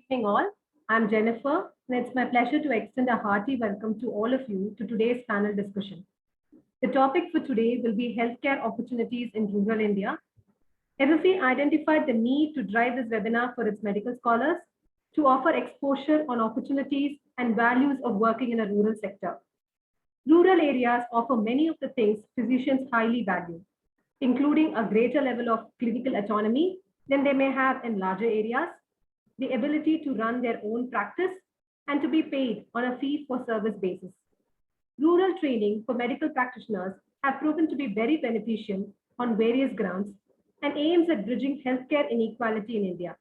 evening all. I'm Jennifer, and it's my pleasure to extend a hearty welcome to all of you to today's panel discussion. The topic for today will be healthcare opportunities in rural India. FFE identified the need to drive this webinar for its medical scholars to offer exposure on opportunities and values of working in a rural sector. Rural areas offer many of the things physicians highly value, including a greater level of clinical autonomy than they may have in larger areas, the ability to run their own practice, and to be paid on a fee-for-service basis. Rural training for medical practitioners have proven to be very beneficial on various grounds and aims at bridging healthcare inequality in India.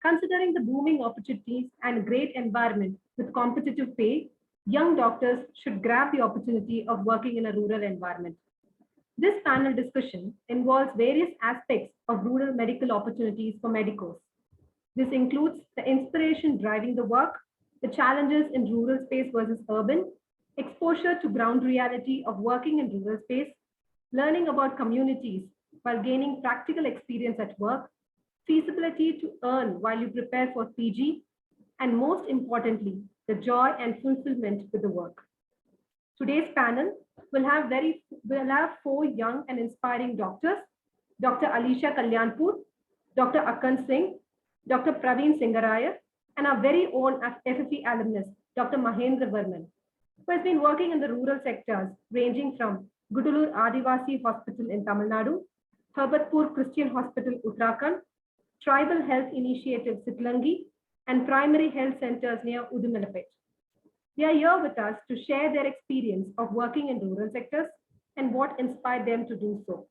Considering the booming opportunities and great environment with competitive pay, young doctors should grab the opportunity of working in a rural environment. This panel discussion involves various aspects of rural medical opportunities for medicos. This includes the inspiration driving the work, the challenges in rural space versus urban, exposure to ground reality of working in rural space, learning about communities while gaining practical experience at work, feasibility to earn while you prepare for PG, and most importantly, the joy and fulfillment with the work. Today's panel will have four young and inspiring doctors: Dr. Alisha Kalyanpur, Dr. Akhand Singh, Dr. Pravin Singarayar, and our very own FFE alumnus, Dr. Mahendravarman, who has been working in the rural sectors ranging from Gudalur Adivasi Hospital in Tamil Nadu, Herbertpur Christian Hospital, Uttarakhand, Tribal Health Initiative, Sittilingi, and primary health centers near Udumalapet. They are here with us to share their experience of working in rural sectors and what inspired them to do so.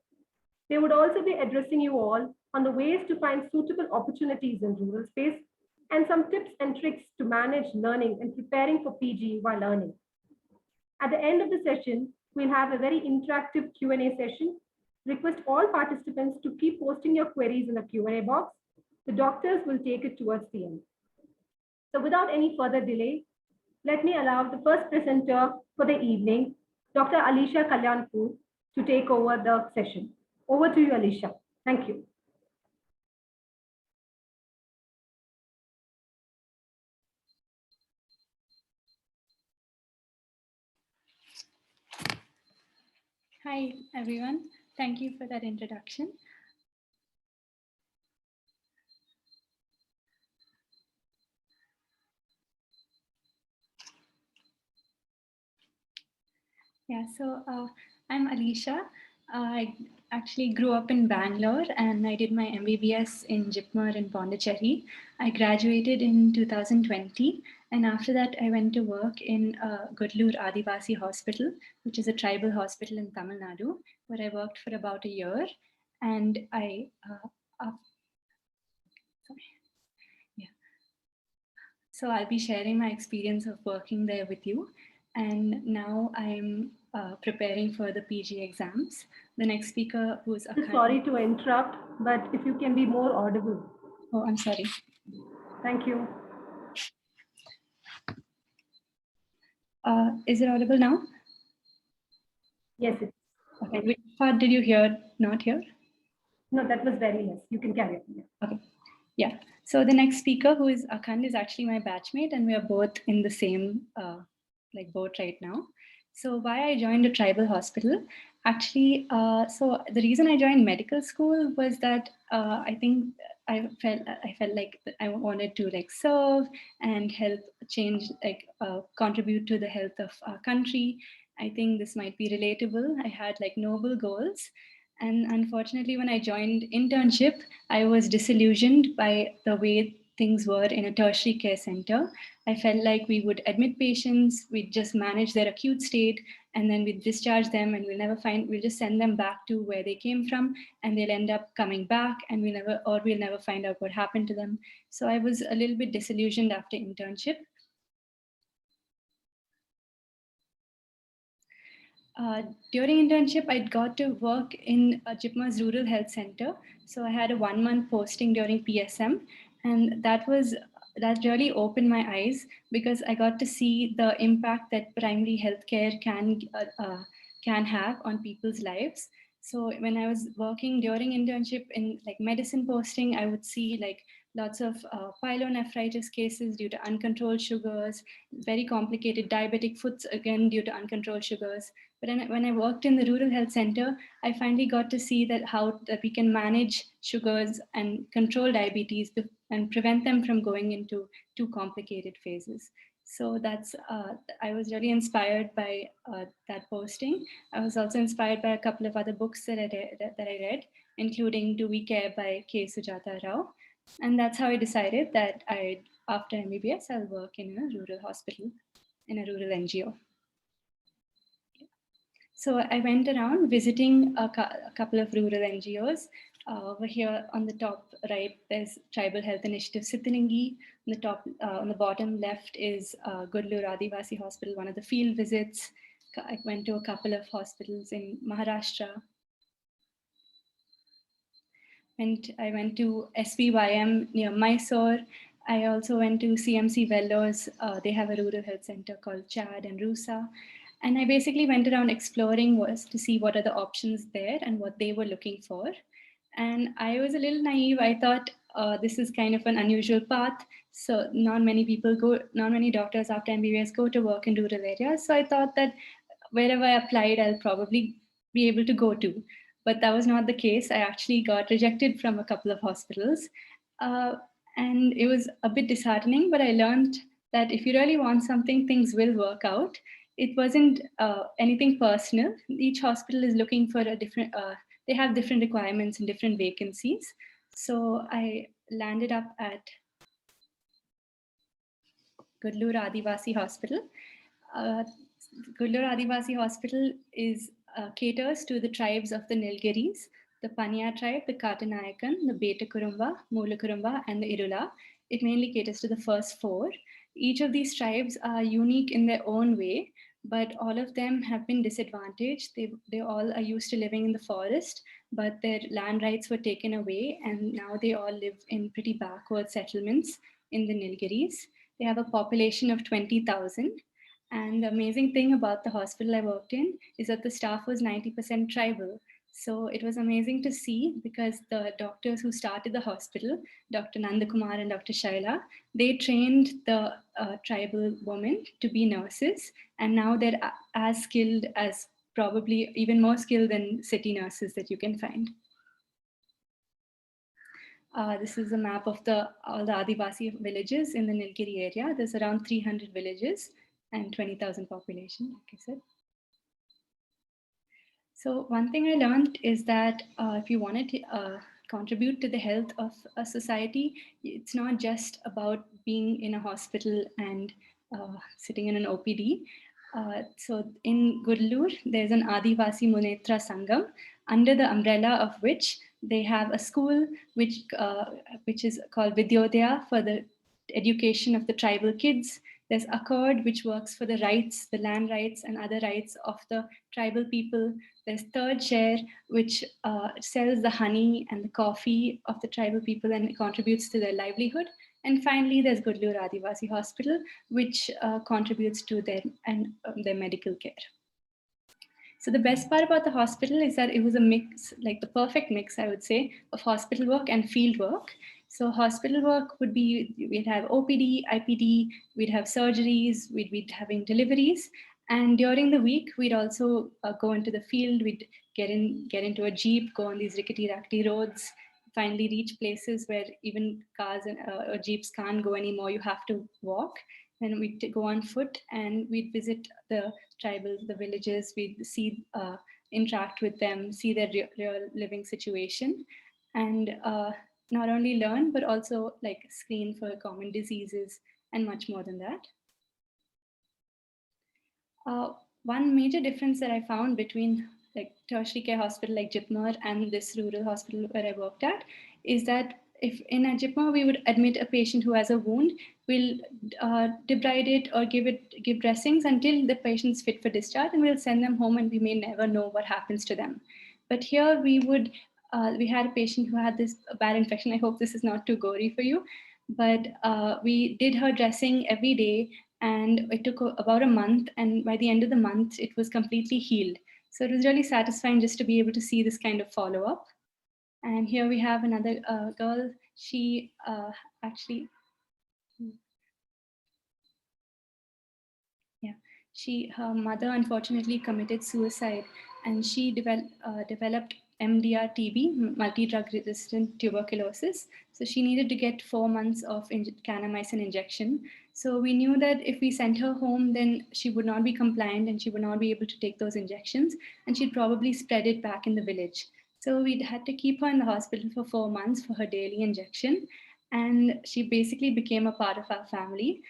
They would also be addressing you all on the ways to find suitable opportunities in rural space and some tips and tricks to manage learning and preparing for PG while learning. At the end of the session, we'll have a very interactive Q&A session. Request all participants to keep posting your queries in the Q&A box. The doctors will take it towards the end. So without any further delay, let me allow the first presenter for the evening, Dr. Alisha Kalyanpur, to take over the session. Over to you, Alisha. Thank you. Hi, everyone. Thank you for that introduction. Yeah, so I'm Alisha. I actually grew up in Bangalore and I did my MBBS in Jipmer in Pondicherry. I graduated in 2020 and after that I went to work in Gudalur Adivasi Hospital, which is a tribal hospital in Tamil Nadu, where I worked for about a year. And so I'll be sharing my experience of working there with you. And now I'm preparing for the PG exams. The next speaker, who is Akhand. Sorry to interrupt, but if you can be more audible. Oh, I'm sorry. Thank you. Is it audible now? Yes, it is. Okay, which part did you hear, not hear? No, that was very less. You can carry on. Okay, yeah. So the next speaker, who is Akhand, is actually my batchmate and we are both in the same boat right now. So why I joined a tribal hospital? Actually, so the reason I joined medical school was that I think I felt like I wanted to serve and help change, contribute to the health of our country. I think this might be relatable. I had noble goals. And unfortunately, when I joined internship, I was disillusioned by the way things were in a tertiary care center. I felt like we would admit patients, we'd just manage their acute state, and then we'd discharge them and we'll just send them back to where they came from and they'll end up coming back and we'll never find out what happened to them. So I was a little bit disillusioned after internship. During internship, I got to work in Jipma's Rural Health Center. So I had a 1-month posting during PSM, and that really opened my eyes because I got to see the impact that primary healthcare can have on people's lives. So when I was working during internship in medicine posting, I would see lots of pyelonephritis cases due to uncontrolled sugars, very complicated diabetic foots, again due to uncontrolled sugars. But when I worked in the rural health center, I finally got to see that how that we can manage sugars and control diabetes and prevent them from going into too complicated phases. So that's, I was really inspired by that posting. I was also inspired by a couple of other books that I read, including Do We Care by K. Sujata Rao. And that's how I decided that after MBBS, I'll work in a rural hospital, in a rural NGO. So I went around visiting a couple of rural NGOs. Over here on the top right, there's Tribal Health Initiative Sittilingi. On the bottom left is Gudalur Adivasi Hospital, one of the field visits. I went to a couple of hospitals in Maharashtra. And I went to SVYM near Mysore. I also went to CMC Vellore. They have a rural health center called Chad and Rusa. And I basically went around exploring to see what are the options there and what they were looking for. And I was a little naive. I thought this is kind of an unusual path. So not many doctors after MBBS go to work in rural areas. So I thought that wherever I applied, I'll probably be able to go to. But that was not the case. I actually got rejected from a couple of hospitals. And it was a bit disheartening, but I learned that if you really want something, things will work out. It wasn't anything personal. Each hospital is looking for a different, they have different requirements and different vacancies. So I landed up at Gudalur Adivasi Hospital. Gudalur Adivasi Hospital caters to the tribes of the Nilgiris, the Panya tribe, the Katanayakan, the Beta Kurumba, Mula Kurumba, and the Irula. It mainly caters to the first four. Each of these tribes are unique in their own way, but all of them have been disadvantaged. They all are used to living in the forest, but their land rights were taken away, and now they all live in pretty backward settlements in the Nilgiris. They have a population of 20,000. And the amazing thing about the hospital I worked in is that the staff was 90% tribal. So it was amazing to see, because the doctors who started the hospital, Dr. Nandakumar and Dr. Shaila, they trained the tribal women to be nurses. And now they're as skilled as, probably even more skilled than city nurses that you can find. This is a map of all the Adivasi villages in the Nilgiri area. There's around 300 villages and 20,000 population, like I said. So one thing I learned is that if you wanted to contribute to the health of a society, it's not just about being in a hospital and sitting in an OPD. So in Gudalur, there's an Adivasi Munetra Sangam, under the umbrella of which they have a school which is called Vidyodaya, for the education of the tribal kids. There's Accord, which works for the rights, the land rights and other rights of the tribal people. There's Third Share, which sells the honey and the coffee of the tribal people and contributes to their livelihood. And finally, there's Gudalur Adivasi Hospital, which contributes to their medical care. So the best part about the hospital is that it was a mix, like the perfect mix, I would say, of hospital work and field work. So hospital work would be, we'd have OPD, IPD, we'd have surgeries, we'd be having deliveries. And during the week, we'd also go into the field, we'd get into a Jeep, go on these rickety-rackety roads, finally reach places where even cars or Jeeps can't go anymore, you have to walk. Then we'd go on foot and we'd visit the tribals, the villages, we'd see, interact with them, see their real living situation, and not only learn, but also like screen for common diseases and much more than that. One major difference that I found between like tertiary care hospital like Jipmer and this rural hospital where I worked at is that if in a Jipmer we would admit a patient who has a wound, we'll debride it or give dressings until the patient's fit for discharge, and we'll send them home and we may never know what happens to them. But here we had a patient who had this bad infection. I hope this is not too gory for you, but we did her dressing every day, and it took about a month, and by the end of the month, it was completely healed. So it was really satisfying just to be able to see this kind of follow-up. And here we have another girl. She actually, her mother unfortunately committed suicide, and she developed MDR TB, multi-drug resistant tuberculosis. So she needed to get 4 months of kanamycin injection. So we knew that if we sent her home, then she would not be compliant and she would not be able to take those injections, and she'd probably spread it back in the village. So we had to keep her in the hospital for 4 months for her daily injection. And she basically became a part of our family.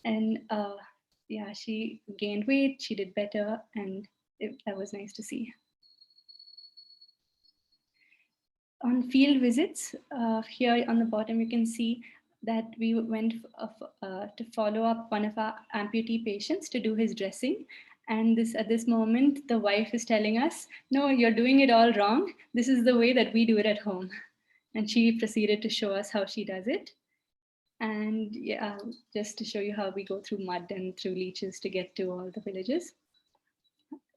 And yeah, she gained weight, she did better, and that was nice to see. On field visits, here on the bottom, you can see that we went to follow up one of our amputee patients to do his dressing. And at this moment, the wife is telling us, no, you're doing it all wrong. This is the way that we do it at home. And she proceeded to show us how she does it. And yeah, just to show you how we go through mud and through leeches to get to all the villages.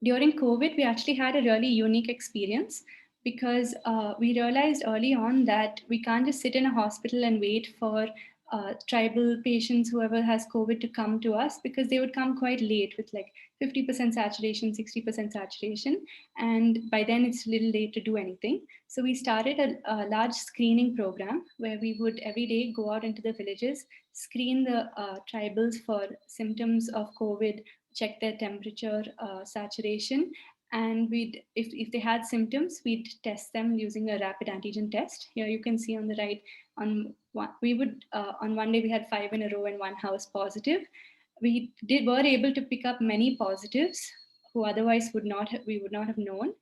During COVID, we actually had a really unique experience because we realized early on that we can't just sit in a hospital and wait for tribal patients, whoever has COVID, to come to us, because they would come quite late with like 50% saturation, 60% saturation. And by then it's a little late to do anything. So we started a large screening program where we would every day go out into the villages, screen the tribals for symptoms of COVID, check their temperature, saturation, and if they had symptoms, we'd test them using a rapid antigen test. Here you can see on the right, on one day we had 5 in a row in one house positive. We were able to pick up many positives who otherwise we would not have known.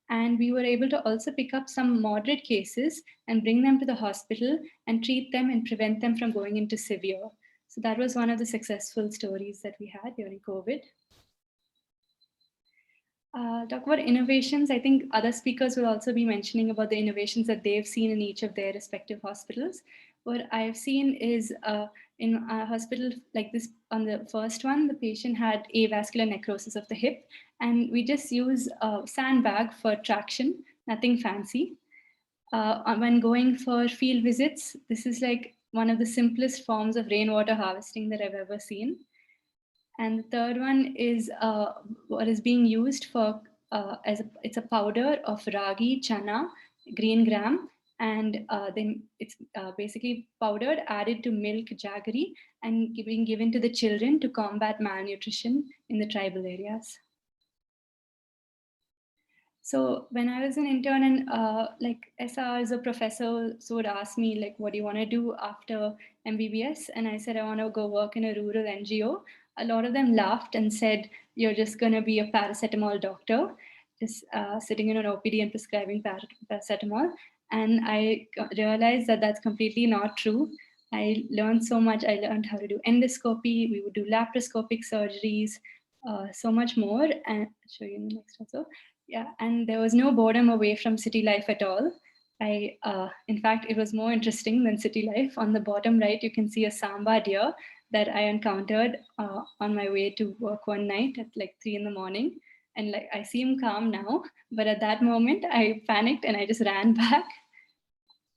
And we were able to also pick up some moderate cases and bring them to the hospital and treat them and prevent them from going into severe. So that was one of the successful stories that we had during COVID. Talk about innovations. I think other speakers will also be mentioning about the innovations that they've seen in each of their respective hospitals. What I've seen is in a hospital like this, on the first one, the patient had avascular necrosis of the hip, and we just use a sandbag for traction, nothing fancy. When going for field visits, this is like one of the simplest forms of rainwater harvesting that I've ever seen. And the third one is what is being used for it's a powder of ragi, chana, green gram, and then it's basically powdered, added to milk, jaggery, and being given to the children to combat malnutrition in the tribal areas. So when I was an intern, and like SRs or professors would ask me, like, what do you want to do after MBBS? And I said, I want to go work in a rural NGO. A lot of them laughed and said, you're just going to be a paracetamol doctor, just sitting in an OPD and prescribing paracetamol. And I realized that that's completely not true. I learned so much. I learned how to do endoscopy. We would do laparoscopic surgeries, so much more. And I'll show you in the next also. Yeah, and there was no boredom away from city life at all. In fact, it was more interesting than city life. On the bottom right, you can see a samba deer that I encountered on my way to work one night at like 3 in the morning. And like, I seem calm now, but at that moment I panicked and I just ran back.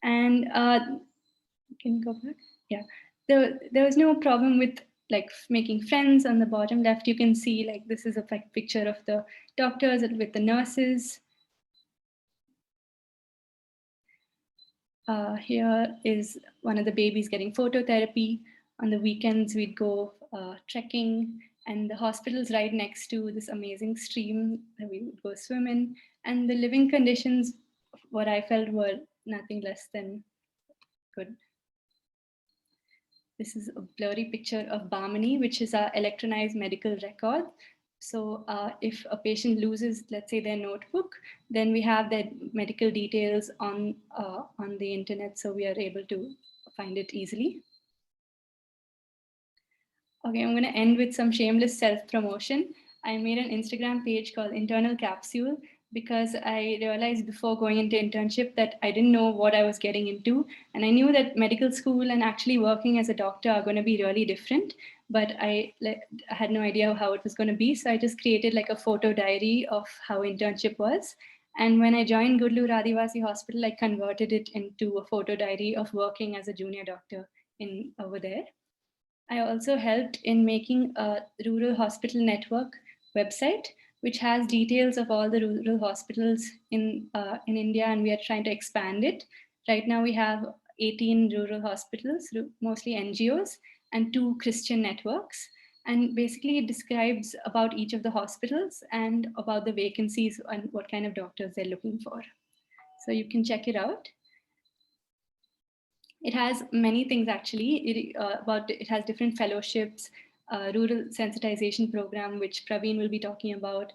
And can you go back? Yeah, there was no problem with like making friends. On the bottom left, you can see like this is a picture of the doctors with the nurses. Here is one of the babies getting phototherapy. On the weekends, we'd go trekking, and the hospital's right next to this amazing stream that we would go swim in. And the living conditions, what I felt, were nothing less than good. This is a blurry picture of Bamini, which is our electronized medical record. So if a patient loses, let's say, their notebook, then we have their medical details on the internet, so we are able to find it easily. Okay, I'm going to end with some shameless self-promotion. I made an Instagram page called Internal Capsule because I realized before going into internship that I didn't know what I was getting into. And I knew that medical school and actually working as a doctor are going to be really different, but I had no idea how it was going to be. So I just created like a photo diary of how internship was. And when I joined Gudalur Adivasi Hospital, I converted it into a photo diary of working as a junior doctor over there. I also helped in making a rural hospital network website, which has details of all the rural hospitals in India, and we are trying to expand it. Right now, we have 18 rural hospitals, mostly NGOs, and 2 Christian networks. And basically, it describes about each of the hospitals and about the vacancies and what kind of doctors they're looking for. So you can check it out. It has many things actually. It has different fellowships, rural sensitization program, which Pravin will be talking about.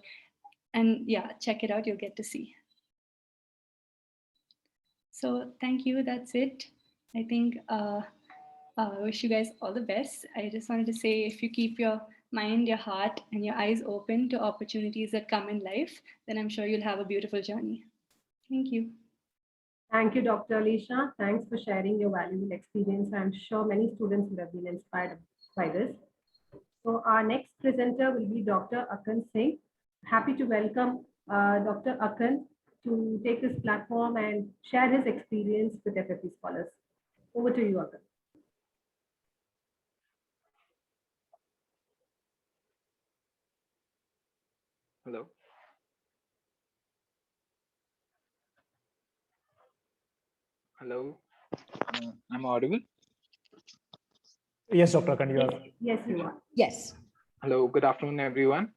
And yeah, check it out, you'll get to see. So thank you, that's it. I think I wish you guys all the best. I just wanted to say, if you keep your mind, your heart, and your eyes open to opportunities that come in life, then I'm sure you'll have a beautiful journey. Thank you. Thank you, Dr. Alisha. Thanks for sharing your valuable experience. I'm sure many students will have been inspired by this. So our next presenter will be Dr. Akhand Singh. Happy to welcome Dr. Akhand to take this platform and share his experience with FFE scholars. Over to you, Akhand. Hello. Hello. I'm audible? Yes, Dr. Akhand, Yes, you are. Yes. Hello, good afternoon, everyone.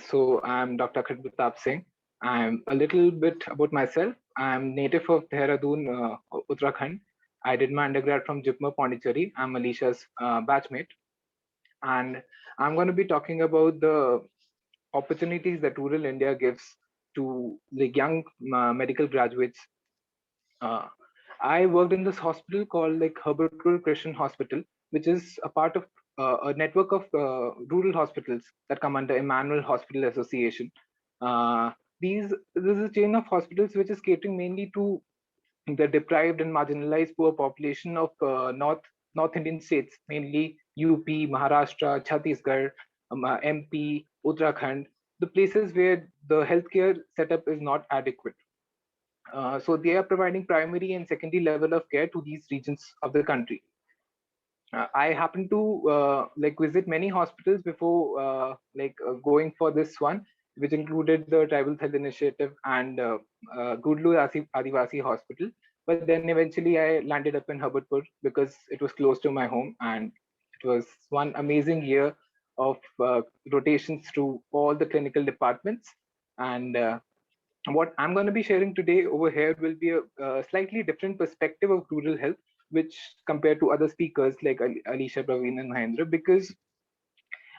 So I'm Dr. Herbertpur Singh. I'm a little bit about myself. I'm native of Dehradun, Uttarakhand. I did my undergrad from Jipmer, Pondicherry. I'm Alisha's batchmate. And I'm going to be talking about the opportunities that rural India gives to the young medical graduates. I worked in this hospital called Herbertpur Christian Hospital, which is a part of a network of rural hospitals that come under Emmanuel Hospital Association. This is a chain of hospitals which is catering mainly to the deprived and marginalized poor population of North Indian states, mainly UP, Maharashtra, Chhattisgarh, MP, Uttarakhand, the places where the healthcare setup is not adequate. So they are providing primary and secondary level of care to these regions of the country. I happened to visit many hospitals before going for this one, which included the Tribal Health Initiative and Gudalur Adivasi Hospital. But then eventually I landed up in Herbertpur because it was close to my home, and it was one amazing year of rotations through all the clinical departments. And what I'm going to be sharing today over here will be a slightly different perspective of rural health, which compared to other speakers like Alisha, Pravin, and Mahendra, because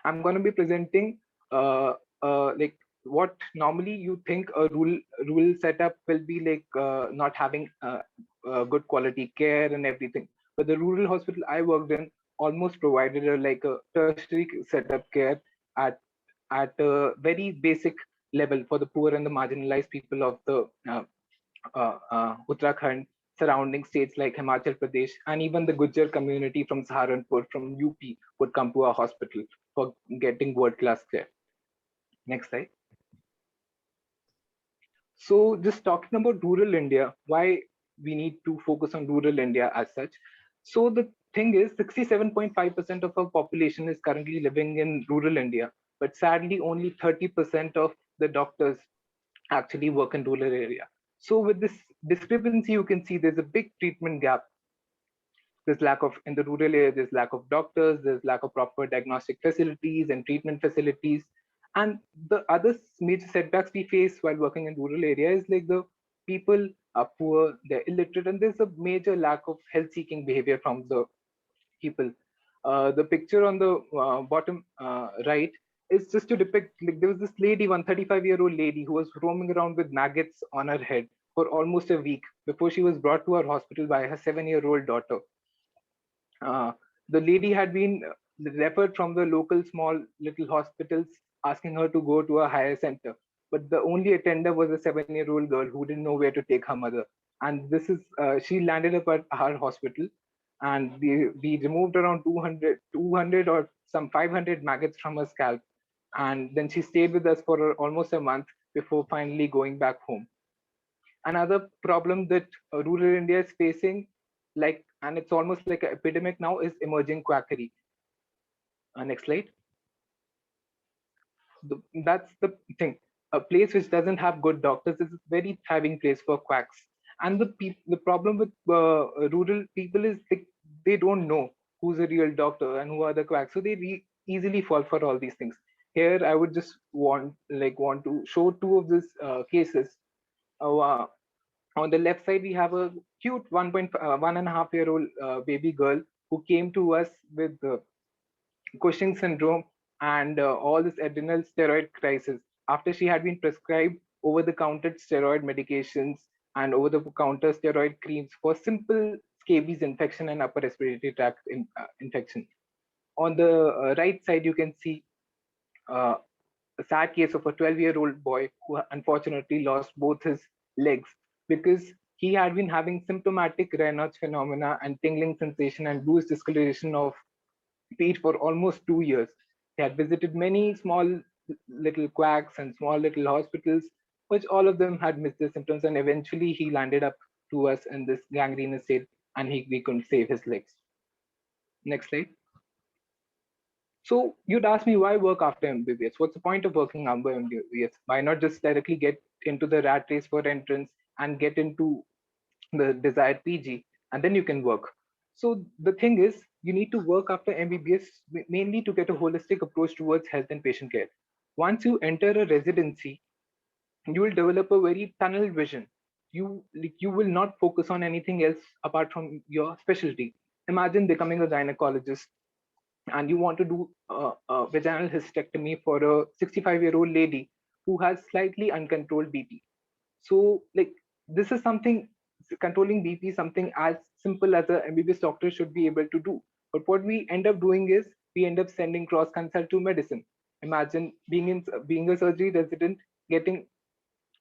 I'm going to be presenting like what normally you think a rural setup will be like, not having good quality care and everything. But the rural hospital I worked in almost provided a tertiary setup care at a very basic level for the poor and the marginalized people of the Uttarakhand, surrounding states like Himachal Pradesh, and even the Gujjar community from Saharanpur, from UP, would come to our hospital for getting world-class care. Next slide. So just talking about rural India, why we need to focus on rural India as such. So the thing is, 67.5% of our population is currently living in rural India, but sadly only 30% of the doctors actually work in rural area. So with this discrepancy, you can see there's a big treatment gap. There's lack of, in the rural area, there's lack of doctors, there's lack of proper diagnostic facilities and treatment facilities. And the other major setbacks we face while working in rural area is like the people are poor, they're illiterate, and there's a major lack of health-seeking behavior from the people. The picture on the bottom right is just to depict, like, there was this lady, 135-year-old lady, who was roaming around with maggots on her head for almost a week before she was brought to our hospital by her 7-year-old daughter. The lady had been referred from the local small little hospitals, asking her to go to a higher center. But the only attender was a 7-year-old girl who didn't know where to take her mother. And this is, she landed up at our hospital, and we removed around 200 or some 500 maggots from her scalp. And then she stayed with us for almost a month before finally going back home. Another problem that rural India is facing, and it's almost like an epidemic now, is emerging quackery. Next slide. That's the thing. A place which doesn't have good doctors is a very thriving place for quacks. And the problem with rural people is they don't know who's a real doctor and who are the quacks, so they easily fall for all these things. Here, I would just want to show two of these cases. Uh, on the left side, we have a cute 1.5 year old baby girl who came to us with Cushing syndrome and all this adrenal steroid crisis after she had been prescribed over-the-counter steroid medications and over-the-counter steroid creams for simple scabies infection and upper respiratory tract infection. On the right side, you can see uh, a sad case of a 12-year-old boy who unfortunately lost both his legs because he had been having symptomatic Raynaud's phenomena and tingling sensation and loose discoloration of feet for almost 2 years. He had visited many small little quacks and small little hospitals, which all of them had missed the symptoms, and eventually he landed up to us in this gangrenous state, and we couldn't save his legs. Next slide. So you'd ask me, why work after MBBS? What's the point of working after MBBS? Why not just directly get into the rat race for entrance and get into the desired PG, and then you can work? So the thing is, you need to work after MBBS mainly to get a holistic approach towards health and patient care. Once you enter a residency, you will develop a very tunnel vision. You will not focus on anything else apart from your specialty. Imagine becoming a gynecologist and you want to do a vaginal hysterectomy for a 65-year-old lady who has slightly uncontrolled BP. So this is something, controlling BP is something as simple as a MBBS doctor should be able to do. But what we end up doing is we end up sending cross consult to medicine. Imagine being a surgery resident, getting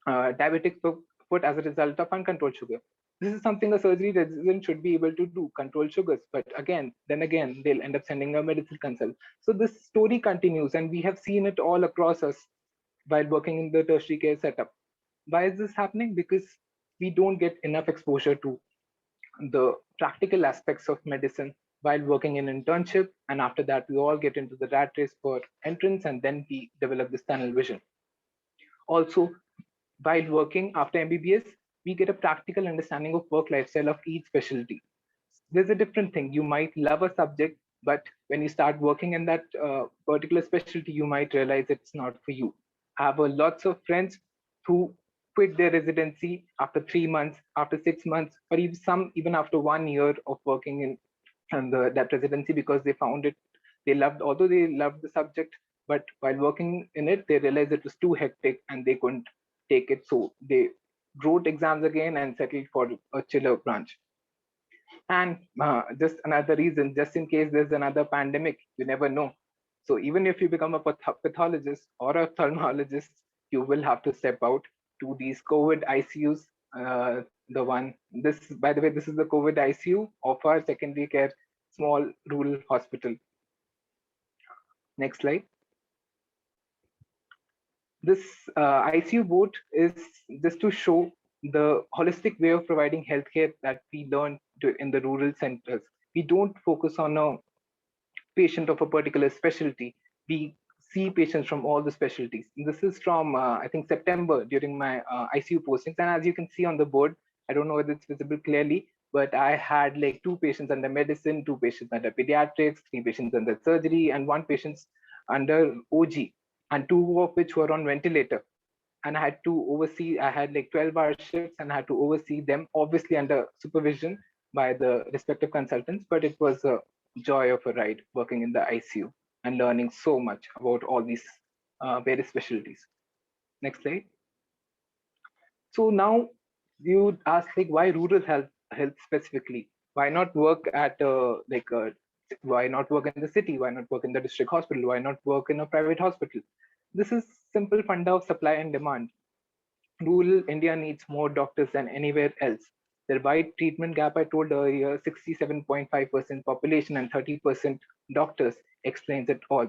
diabetic foot as a result of uncontrolled sugar. This is something a surgery resident should be able to do, control sugars. But then again, they'll end up sending a medical consult. So this story continues, and we have seen it all across us while working in the tertiary care setup. Why is this happening? Because we don't get enough exposure to the practical aspects of medicine while working in internship, and after that we all get into the rat race for entrance, and then we develop this tunnel vision. Also, while working after MBBS, we get a practical understanding of work lifestyle of each specialty. There's a different thing. You might love a subject, but when you start working in that particular specialty, you might realize it's not for you. I have lots of friends who quit their residency after 3 months, after 6 months, or even after 1 year of working in that residency, because they found it, although they loved the subject, but while working in it, they realized it was too hectic and they couldn't take it. So they wrote exams again and settled for a chiller branch. And just another reason, just in case there's another pandemic, you never know. So even if you become a pathologist or a ophthalmologist, you will have to step out to these COVID ICUs. By the way, this is the COVID ICU of our secondary care small rural hospital. Next slide. This ICU boat is just to show the holistic way of providing healthcare that we learn in the rural centers. We don't focus on a patient of a particular specialty. We see patients from all the specialties. This is from, I think, September during my ICU postings. And as you can see on the board, I don't know whether it's visible clearly, but I had 2 patients under medicine, 2 patients under pediatrics, 3 patients under surgery, and 1 patient under OG, and 2 of which were on ventilator. And I had 12-hour shifts, and I had to oversee them, obviously under supervision by the respective consultants, but it was a joy of a ride working in the ICU and learning so much about all these various specialties. Next slide. So now you would ask, why rural health specifically? Why not work at why not work in the city? Why not work in the district hospital? Why not work in a private hospital? This is simple funda of supply and demand. Rural India needs more doctors than anywhere else. The wide treatment gap I told earlier, 67.5% population and 30% doctors, explains it all.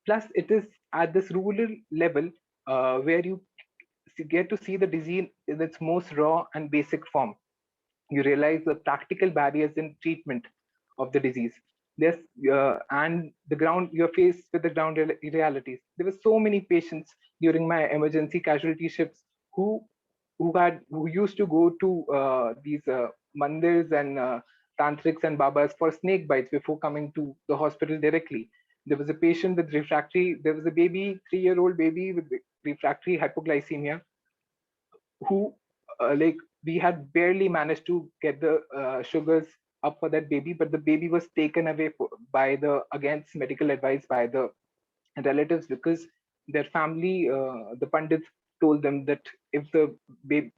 Plus, it is at this rural level where you get to see the disease in its most raw and basic form. You realize the practical barriers in treatment of the disease. There's and the ground you're faced with the ground realities. There were so many patients during my emergency casualty shifts who used to go to these mandirs and tantrics and babas for snake bites before coming to the hospital directly. There was a patient with refractory. There was a baby, 3-year-old baby with refractory hypoglycemia who like we had barely managed to get the sugars up for that baby, but the baby was taken away by the against medical advice by the relatives because their family, the pandits told them that if the baby,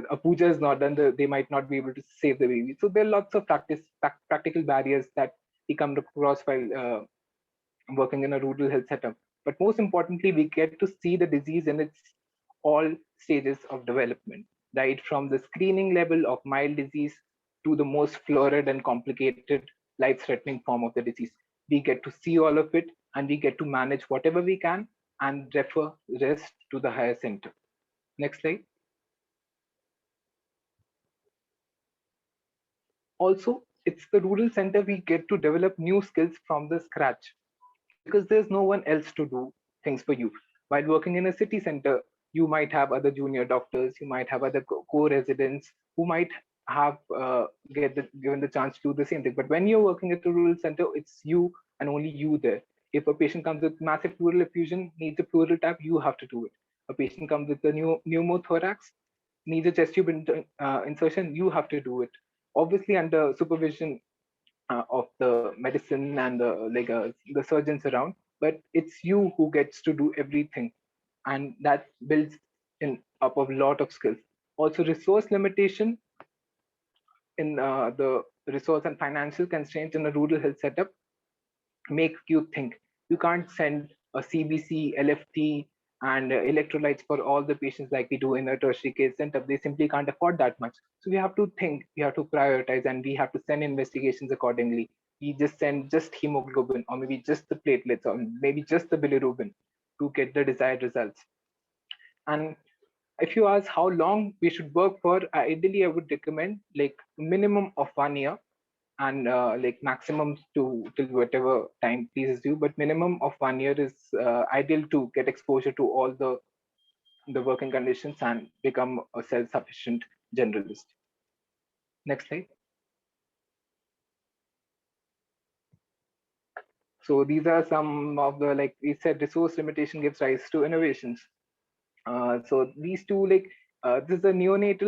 a puja is not done, they might not be able to save the baby. So there are lots of practical barriers that we come across while working in a rural health setup. But most importantly, we get to see the disease in its all stages of development, right from the screening level of mild disease to the most florid and complicated life-threatening form of the disease. We get to see all of it and we get to manage whatever we can and refer rest to the higher center. Next slide. Also, it's the rural center we get to develop new skills from the scratch because there's no one else to do things for you. While working in a city center, you might have other junior doctors, you might have other co-residents who might have given the chance to do the same thing. But when you're working at a rural center, it's you and only you there. If a patient comes with massive pleural effusion, needs a pleural tap, you have to do it. A patient comes with a pneumothorax, needs a chest tube insertion, you have to do it. Obviously, under supervision of the medicine and the surgeons around, but it's you who gets to do everything, and that builds in up a lot of skills. Also, resource limitation in the resource and financial constraints in a rural health setup make you think. You can't send a CBC, LFT, and electrolytes for all the patients like we do in a tertiary care center. They simply can't afford that much. So we have to think, we have to prioritize, and we have to send investigations accordingly. We just send just hemoglobin, or maybe just the platelets, or maybe just the bilirubin to get the desired results. And if you ask how long we should work for, ideally I would recommend like minimum of 1 year and like maximum to till whatever time pleases you, but minimum of 1 year is ideal to get exposure to all the working conditions and become a self-sufficient generalist. Next slide. So these are some of the, like we said, resource limitation gives rise to innovations. So these two, this is a neonate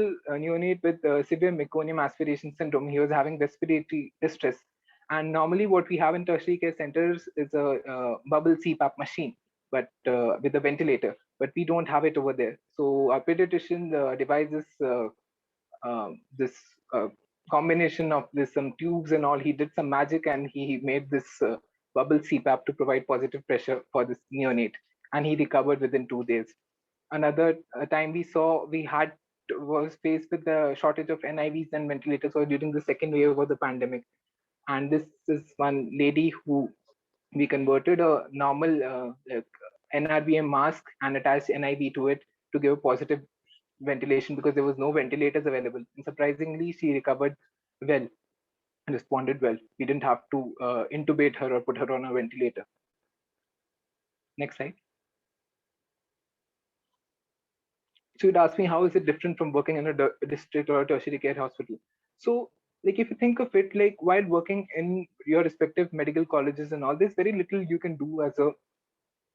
with severe meconium aspiration syndrome. He was having respiratory distress. And normally what we have in tertiary care centers is a bubble CPAP machine, but with a ventilator, but we don't have it over there. So our pediatrician devises this combination of this, some tubes and all. He did some magic and he made this bubble CPAP to provide positive pressure for this neonate. And he recovered within 2 days. Another time we was faced with the shortage of NIVs and ventilators or during the second wave of the pandemic. And this is one lady who we converted a normal NRBM mask and attached NIV to it to give a positive ventilation because there was no ventilators available. And surprisingly, she recovered well, responded well. We didn't have to intubate her or put her on a ventilator. Next slide. So you'd ask me, how is it different from working in a district or a tertiary care hospital? So like if you think of it, like while working in your respective medical colleges and all, there's very little you can do as a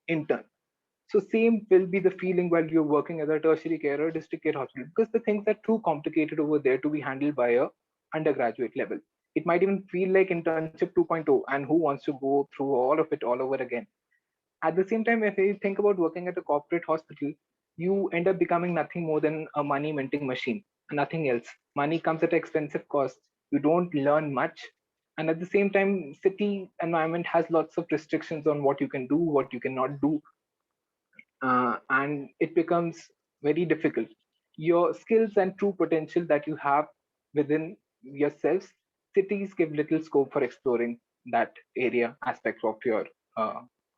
intern. So same will be the feeling while you're working as a tertiary care or district care hospital, because the things are too complicated over there to be handled by a undergraduate level. It might even feel like internship 2.0, and who wants to go through all of it all over again? At the same time, if you think about working at a corporate hospital, you end up becoming nothing more than a money minting machine, nothing else. Money comes at expensive cost. You don't learn much. And at the same time, city environment has lots of restrictions on what you can do, what you cannot do. And it becomes very difficult. Your skills and true potential that you have within yourselves, cities give little scope for exploring that area aspect of your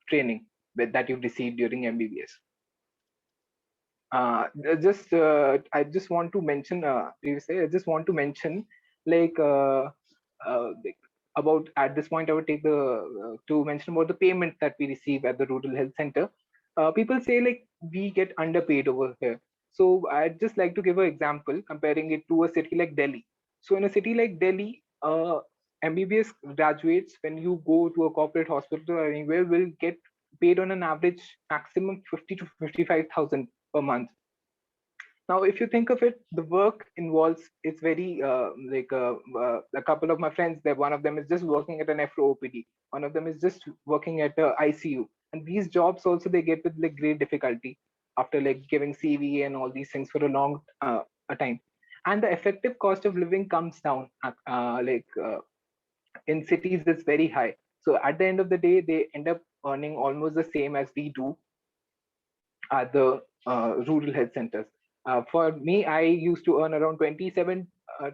training that you've received during MBBS. I just want to mention, previously, I just want to mention, like, like, about at this point, I would take to mention about the payment that we receive at the rural health center. People say like we get underpaid over here. So I'd just like to give an example comparing it to a city like Delhi. So in a city like Delhi, MBBS graduates, when you go to a corporate hospital or anywhere, will get paid on an average maximum 50 to 55,000 per month. Now, if you think of it, the work involves, it's very a couple of my friends, that one of them is just working at an FOPD, one of them is just working at a ICU, and these jobs also they get with like great difficulty after like giving CV and all these things for a long a time, and the effective cost of living comes down. In cities, it's very high. So at the end of the day, they end up earning almost the same as we do at the rural health centers. For me, I used to earn around 27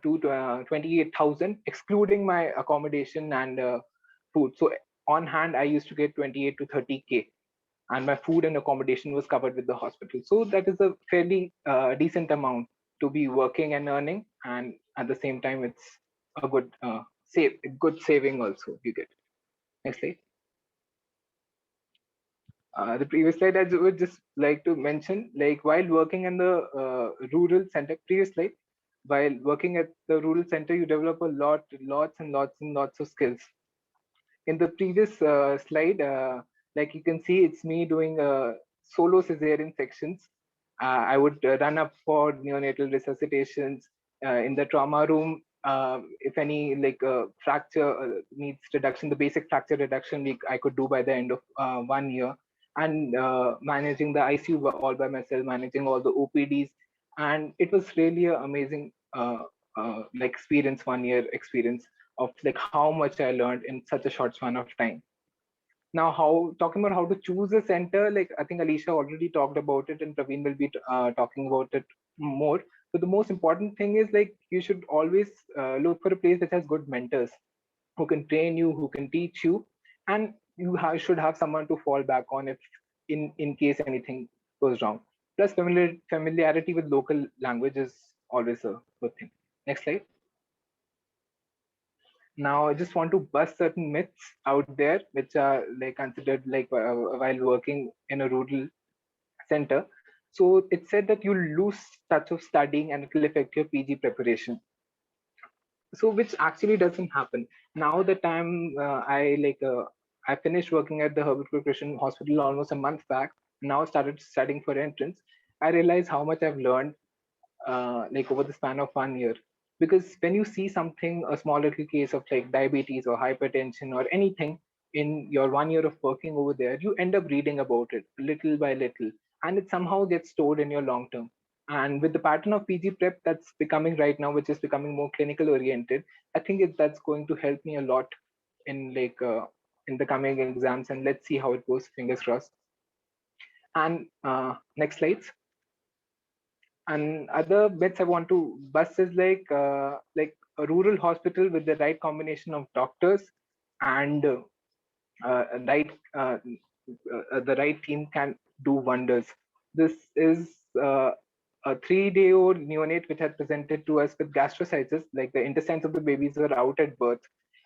to 28,000, excluding my accommodation and food. So on hand, I used to get 28 to 30K, and my food and accommodation was covered with the hospital. So that is a fairly decent amount to be working and earning, and at the same time, it's a good saving also you get. Next slide. The previous slide, I would just like to mention, like while working in the rural center, previous slide, while working at the rural center, you develop lots of skills. In the previous slide, like you can see, it's me doing solo cesarean sections. I would run up for neonatal resuscitations in the trauma room. If any fracture needs reduction, the basic fracture reduction I could do by the end of 1 year, and managing the ICU all by myself, managing all the OPDs, and it was really an amazing experience, 1 year experience of like how much I learned in such a short span of time. Now, talking about how to choose a center, like I think Alisha already talked about it, and Pravin will be talking about it more. So the most important thing is like you should always look for a place that has good mentors who can train you, who can teach you, and you should have someone to fall back on if in case anything goes wrong. Plus, familiarity with local language is always a good thing. Next slide. Now, I just want to bust certain myths out there, which are like considered like while working in a rural center. So it said that you'll lose touch of studying and it will affect your PG preparation. So which actually doesn't happen. Now the time I finished working at the Herbertpur Christian Hospital almost a month back. Now started studying for entrance. I realized how much I've learned like over the span of 1 year, because when you see something, a small little case of like diabetes or hypertension or anything in your 1 year of working over there, you end up reading about it little by little, and it somehow gets stored in your long term. And with the pattern of PG prep that's becoming right now, which is becoming more clinical oriented, I think that's going to help me a lot in in the coming exams, and let's see how it goes, fingers crossed. And next slides. And other bits I want to bust is like a rural hospital with the right combination of doctors and right the right team can do wonders. This is a 3-day-old neonate which had presented to us with gastroschisis, like the intestines of the babies were out at birth.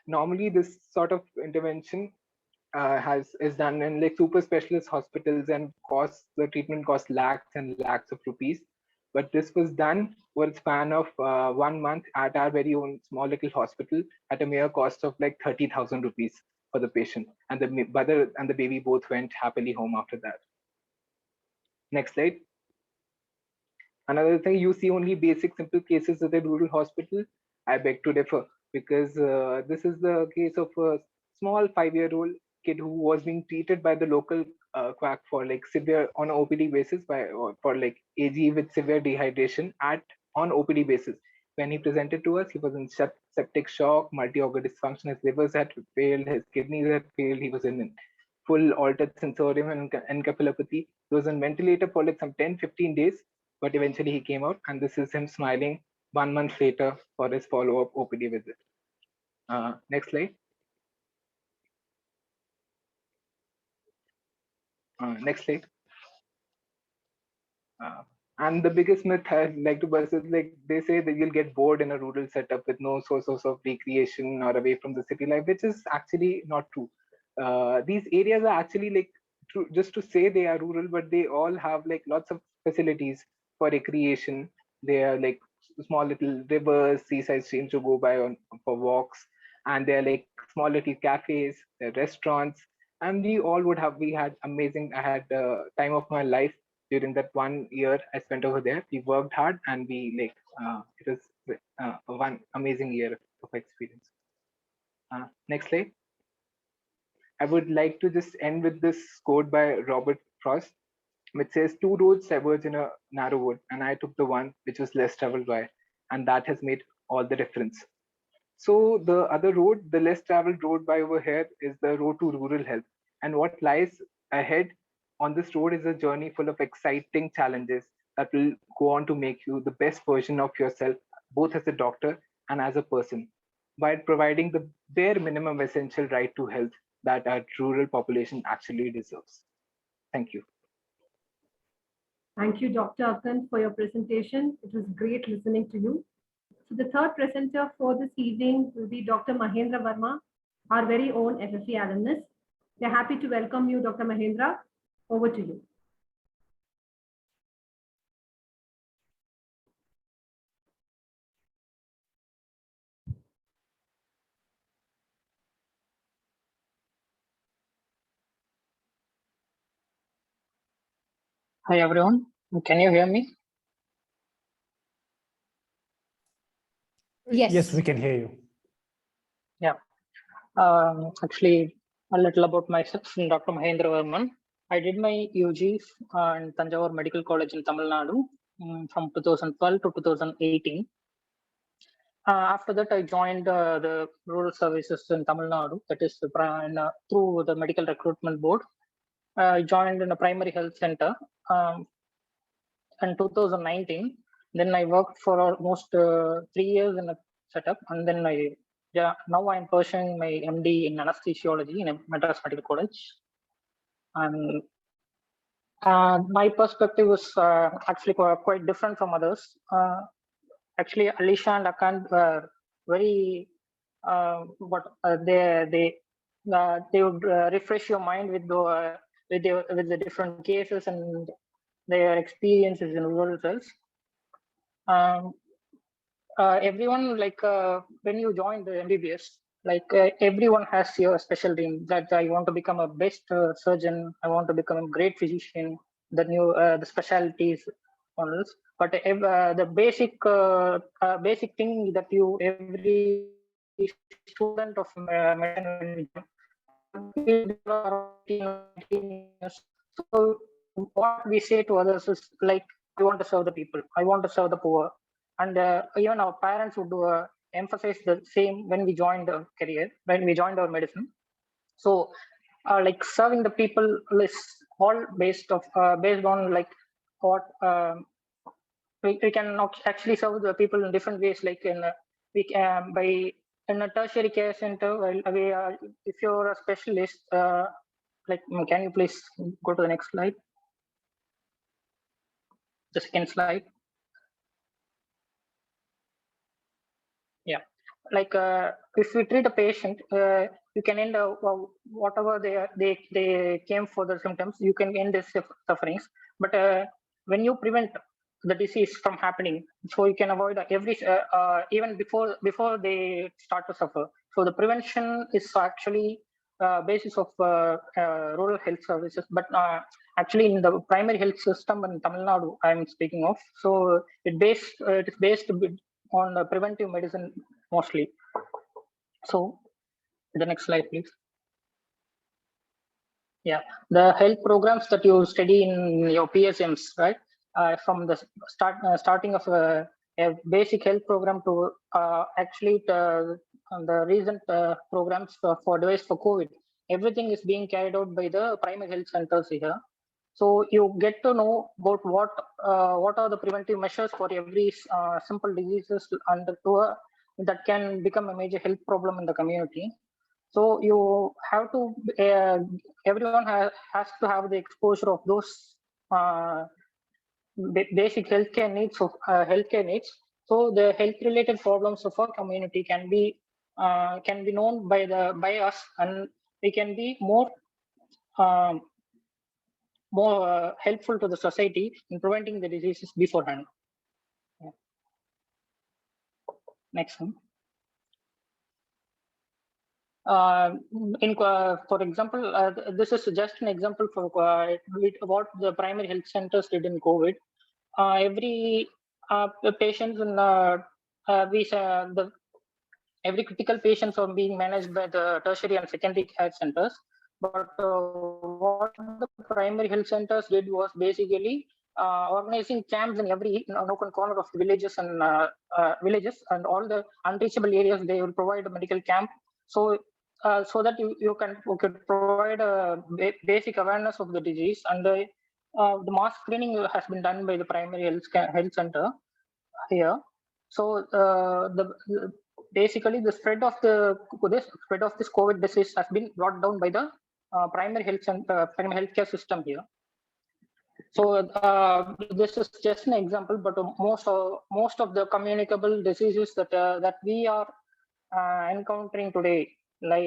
Normally, this sort of intervention is done in like super specialist hospitals, and the treatment costs lakhs and lakhs of rupees. But this was done over a span of 1 month at our very own small little hospital at a mere cost of like 30,000 rupees for the patient, and the mother and the baby both went happily home after that. Next slide. Another thing, you see only basic simple cases at the rural hospital. I beg to differ, because this is the case of a small 5-year-old kid who was being treated by the local quack for like severe on OPD basis for like AG with severe dehydration on OPD basis. When he presented to us, he was in septic shock, multi-organ dysfunction. His livers had failed, his kidneys had failed. He was in full altered sensorium and encephalopathy. He was on ventilator for like some 10-15 days, but eventually he came out, and this is him smiling 1 month later for his follow-up OPD visit. Next slide. Next slide. And the biggest myth I'd like to bust is like they say that you'll get bored in a rural setup with no source of recreation or away from the city life, which is actually not true. These areas are actually like true, just to say they are rural, but they all have like lots of facilities for recreation. They are like small little rivers, seaside streams to go by on for walks, and they're like small little cafes, they're restaurants, and we had amazing. I had time of my life during that 1 year I spent over there. We worked hard and we like it was one amazing year of experience. Next slide. I would like to just end with this quote by Robert Frost, which says, "Two roads diverge in a narrow wood, and I took the one which was less traveled by, and that has made all the difference." So the other road, the less traveled road by over here, is the road to rural health. And what lies ahead on this road is a journey full of exciting challenges that will go on to make you the best version of yourself, both as a doctor and as a person, by providing the bare minimum essential right to health that our rural population actually deserves. Thank you. Thank you, Dr. Akhand, for your presentation. It was great listening to you. So the third presenter for this evening will be Dr. Mahendravarman, our very own FFE alumnus. We're happy to welcome you, Dr. Mahendra. Over to you. Hi everyone, can you hear me? Yes, we can hear you. Yeah. Actually, a little about myself. I'm Dr. Mahendravarman. I did my UG in Tanjavur Medical College in Tamil Nadu from 2012 to 2018. After that, I joined the rural services in Tamil Nadu, that is through the Medical Recruitment Board. I joined in a primary health center in 2019. Then I worked for almost 3 years in a setup, and then now I'm pursuing my MD in anesthesiology in Madras Medical College. And my perspective was actually quite different from others. Actually, Alisha and Akhand were very they would refresh your mind with the different cases and their experiences in rural cells. Everyone, like when you join the MBBS, like everyone has your special dream that I want to become a best surgeon, I want to become a great physician, the specialties on this. But the basic thing that every student of medicine, so what we say to others is like, I want to serve the people, I want to serve the poor. And even our parents would emphasize the same when we joined our career, when we joined our medicine. So like serving the people is all based on like what we can actually serve the people in different ways, like by in a tertiary care center. If you're a specialist, like can you please go to the next slide, the second slide? Yeah, like if we treat a patient, you can end whatever they came for the symptoms, you can end their sufferings. But when you prevent the disease from happening, so you can avoid even before they start to suffer. So the prevention is actually basis of rural health services. But actually in the primary health system in Tamil Nadu, I'm speaking of, so it is based on preventive medicine mostly. So the next slide, please. Yeah, the health programs that you study in your PSMs, right? From the starting of a basic health program to actually the recent programs for device for COVID, everything is being carried out by the primary health centers here. So you get to know about what are the preventive measures for every simple diseases that can become a major health problem in the community. So you have to everyone has to have the exposure of those basic healthcare needs of healthcare needs. So the health-related problems of our community can be known by us, and we can be more helpful to the society in preventing the diseases beforehand. Yeah. Next one. For example, this is just an example for what the primary health centers did in COVID. Every patients in every critical patients are being managed by the tertiary and secondary care centers. But what the primary health centers did was basically organizing camps in every nook and corner of the villages and all the unreachable areas. They will provide a medical camp, so that you could provide a basic awareness of the disease, and the mass screening has been done by the primary health center here. So basically the spread of this COVID disease has been brought down by the primary healthcare system here. So this is just an example, but most of the communicable diseases that we are encountering today, like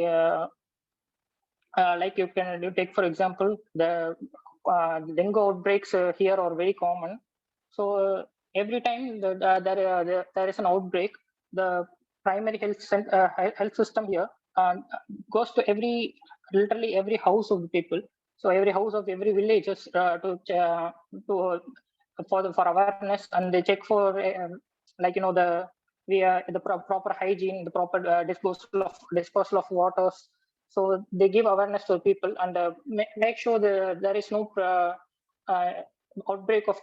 you take for example the dengue outbreaks here are very common. So every time there is an outbreak, the primary health system here goes to literally every house of the people. So every house of every village is for awareness, and they check for the proper hygiene, the proper disposal of waters. So they give awareness to people and make sure there is no outbreak of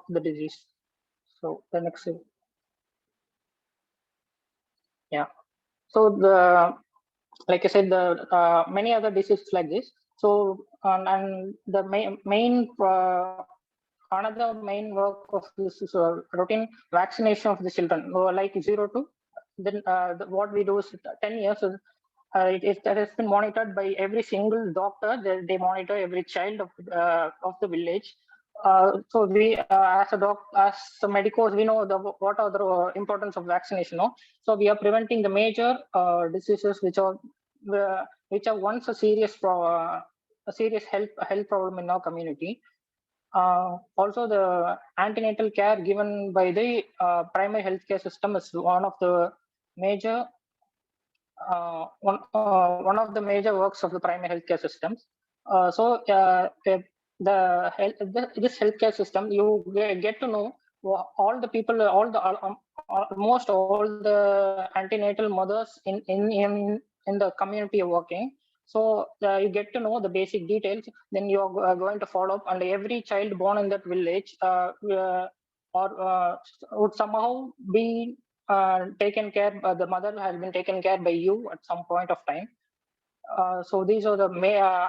the disease. So the next slide. Yeah. So like I said, the many other diseases like this. So and the main another main work of this is routine vaccination of the children, like 0 to then what we do is 10 years. That has been monitored by every single doctor. They monitor every child of the village. So we, as medicos, we know what are the importance of vaccination. No? So we are preventing the major diseases which are once a serious health problem in our community. Also, the antenatal care given by the primary healthcare system is one of the major one of the major works of the primary healthcare systems. This healthcare system, you get to know all the people, almost all the antenatal mothers in the community are working. So you get to know the basic details. Then you are going to follow up, and every child born in that village would somehow be taken care. The mother has been taken care by you at some point of time. So these are the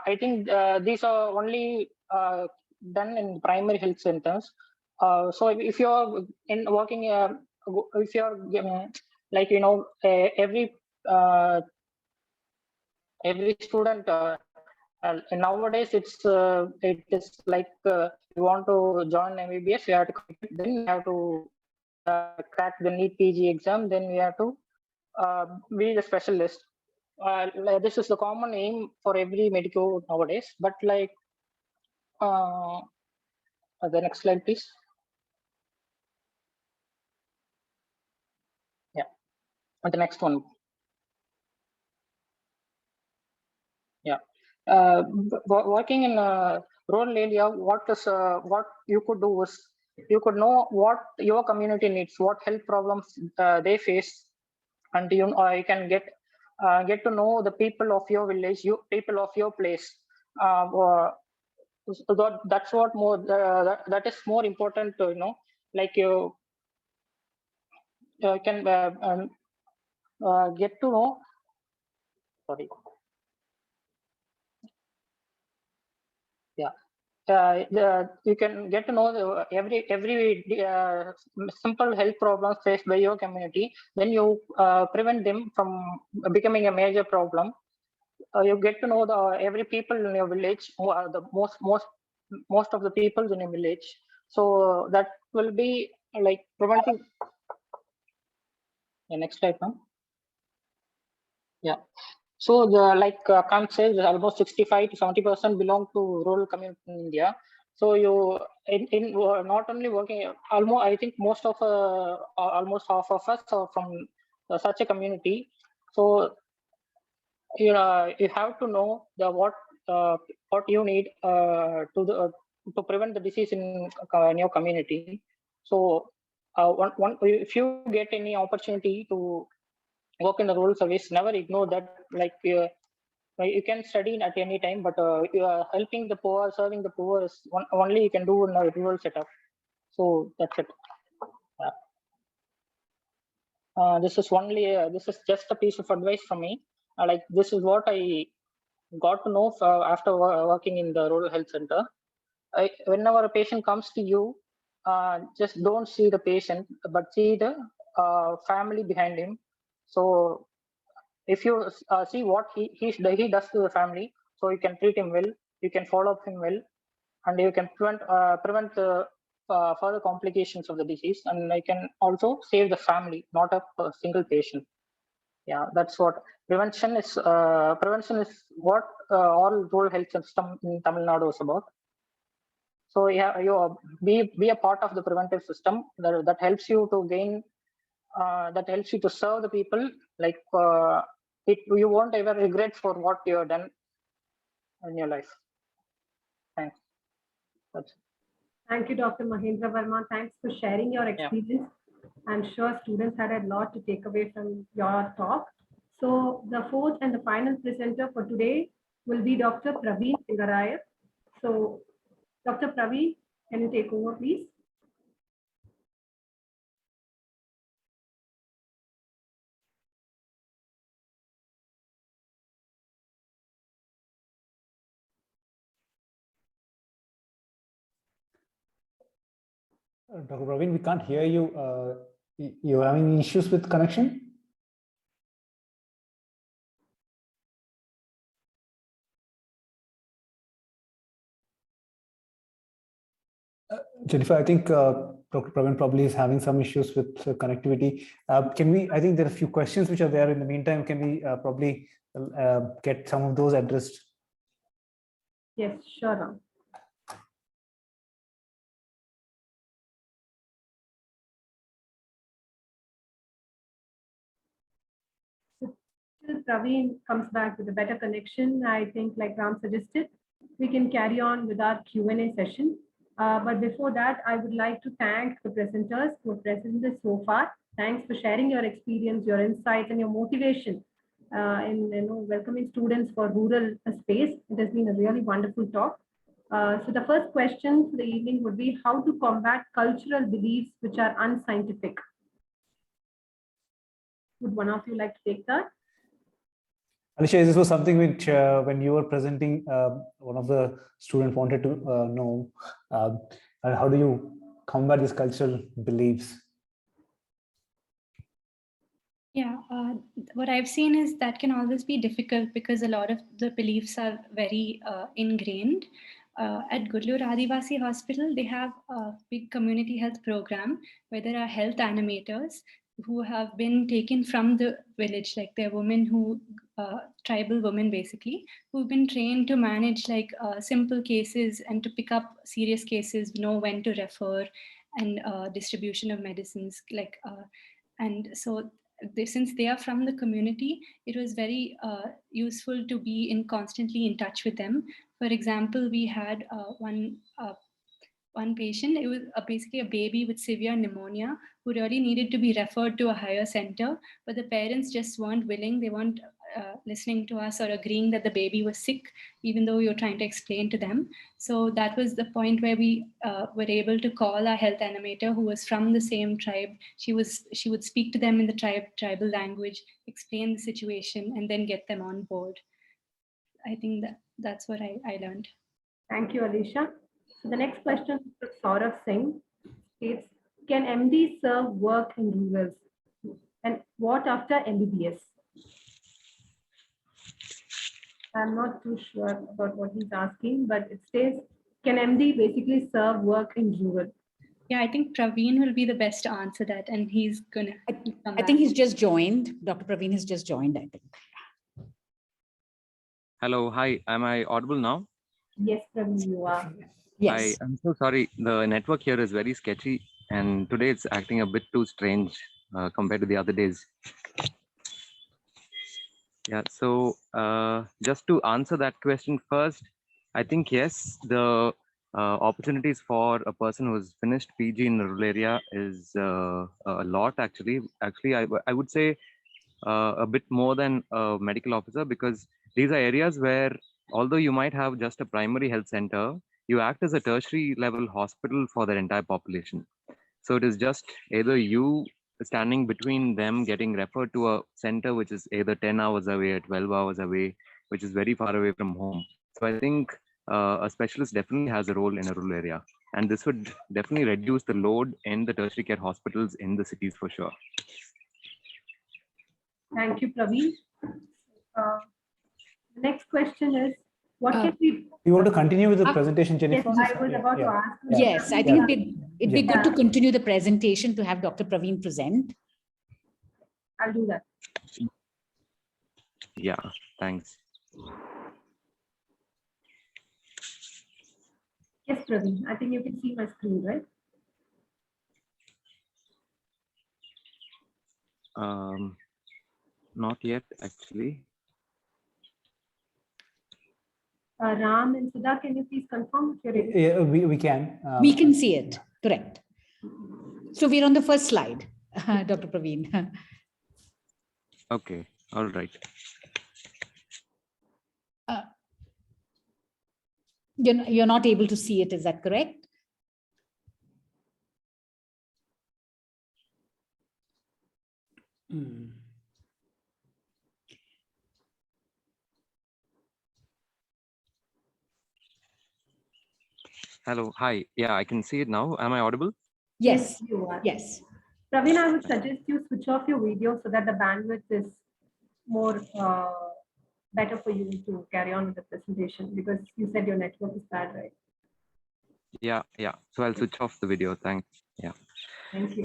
I think these are only done in primary health centers. So if you're working, if you're like every student nowadays it is like you want to join MBBS, you have to then you have to crack the NEET PG exam, then we have to be the specialist. This is the common aim for every medico nowadays. But like the next slide, please. Yeah, and the next one. Yeah, working in a rural area, what you could do is you could know what your community needs, what health problems they face, and you can get to know the people of your village, people of your place. That's what more that is more important to like you can get to know. Sorry. Yeah. You can get to know every simple health problems faced by your community. Then you prevent them from becoming a major problem. You get to know every people in your village, the most of the people in your village. So that will be like preventing. Yeah, next slide now. Yeah. So the Akhand says almost 65 to 70% belong to rural community in India. So you in not only working, almost I think most of almost half of us are from such a community. So you have to know what you need to prevent the disease in your community. So if you get any opportunity to work in the rural service, never ignore that. You can study at any time, but you are helping the poor, serving the poor is only you can do in a rural setup. So that's it. This is just a piece of advice from me. This is what I got to know after working in the rural health center. Whenever a patient comes to you, just don't see the patient, but see the family behind him. So if you see what he does to the family, so you can treat him well, you can follow up him well, and you can prevent further complications of the disease, and you can also save the family, not a single patient. Yeah, that's what prevention is. Prevention is what all rural health system in Tamil Nadu is about. So yeah, you be a part of the preventive system that helps you to gain, that helps you to serve the people. You won't ever regret for what you have done in your life. Thanks. Thank you, Dr. Mahendravarman. Thanks for sharing your experience. I'm sure students had a lot to take away from your talk. So the fourth and the final presenter for today will be Dr. Pravin Singarayar. So Dr. Pravin, can you take over, please? Dr. Pravin, we can't hear you. You're having issues with connection? Jennifer, I think Dr. Pravin probably is having some issues with connectivity. I think there are a few questions which are there. In the meantime, can we probably get some of those addressed? Yes, sure. Till Pravin comes back with a better connection, I think, like Ram suggested, we can carry on with our Q&A session. But before that, I would like to thank the presenters who have presented so far. Thanks for sharing your experience, your insights, and your motivation in welcoming students for rural space. It has been a really wonderful talk. So the first question for the evening would be how to combat cultural beliefs which are unscientific. Would one of you like to take that? Alisha, this was something which, when you were presenting, one of the students wanted to know, how do you combat these cultural beliefs? Yeah, what I've seen is that can always be difficult because a lot of the beliefs are very ingrained. At Gudalur Adivasi Hospital, they have a big community health program where there are health animators who have been taken from the village, like they're women who, tribal women basically, who've been trained to manage simple cases and to pick up serious cases, know when to refer, and distribution of medicines. And so since they are from the community, it was very useful to be constantly in touch with them. For example, we had one patient. It was basically a baby with severe pneumonia who really needed to be referred to a higher center, but the parents just weren't willing. They weren't listening to us or agreeing that the baby was sick, even though we were trying to explain to them. So that was the point where we were able to call our health animator who was from the same tribe. She would speak to them in the tribal language, explain the situation, and then get them on board. I think that's what I learned. Thank you, Alisha. So the next question is Saurav Singh. States, can MD serve work in rurals? And what after MBBS? I'm not too sure about what he's asking, but it says, can MD basically serve work in rural? Yeah, I think Pravin will be the best to answer that, and he's gonna. I think he's just joined. Dr. Pravin has just joined, I think. Hello, hi. Am I audible now? Yes, Pravin, you are. Yes. I'm so sorry. The network here is very sketchy, and today it's acting a bit too strange compared to the other days. Yeah, so just to answer that question first, I think yes, the opportunities for a person who's finished PG in the rural area is a lot actually. Actually, I would say a bit more than a medical officer, because these are areas where, although you might have just a primary health center, you act as a tertiary level hospital for their entire population. So it is just either you standing between them getting referred to a center which is either 10 hours away or 12 hours away, which is very far away from home. So I think a specialist definitely has a role in a rural area, and this would definitely reduce the load in the tertiary care hospitals in the cities for sure. Thank you, Praveen. The next question is, what can we... You want to continue with the presentation, Jennifer? Yes, I was about to ask. Yes, I think it'd be good to continue the presentation to have Dr. Pravin present. I'll do that. Yeah, thanks. Yes, Praveen, I think you can see my screen, right? Not yet, actually. Ram and Sudha, can you please confirm if you're ready? Yeah, we can. We can see it, correct. So we're on the first slide, Dr. Pravin. Okay, all right. You're not able to see it, is that correct? Hello, hi. Yeah, I can see it now. Am I audible? Yes, you are. yes. Praveen, I would suggest you switch off your video so that the bandwidth is more better for you to carry on with the presentation, because you said your network is bad, right? Yeah. So I'll switch off the video. Thanks. Yeah. Thank you.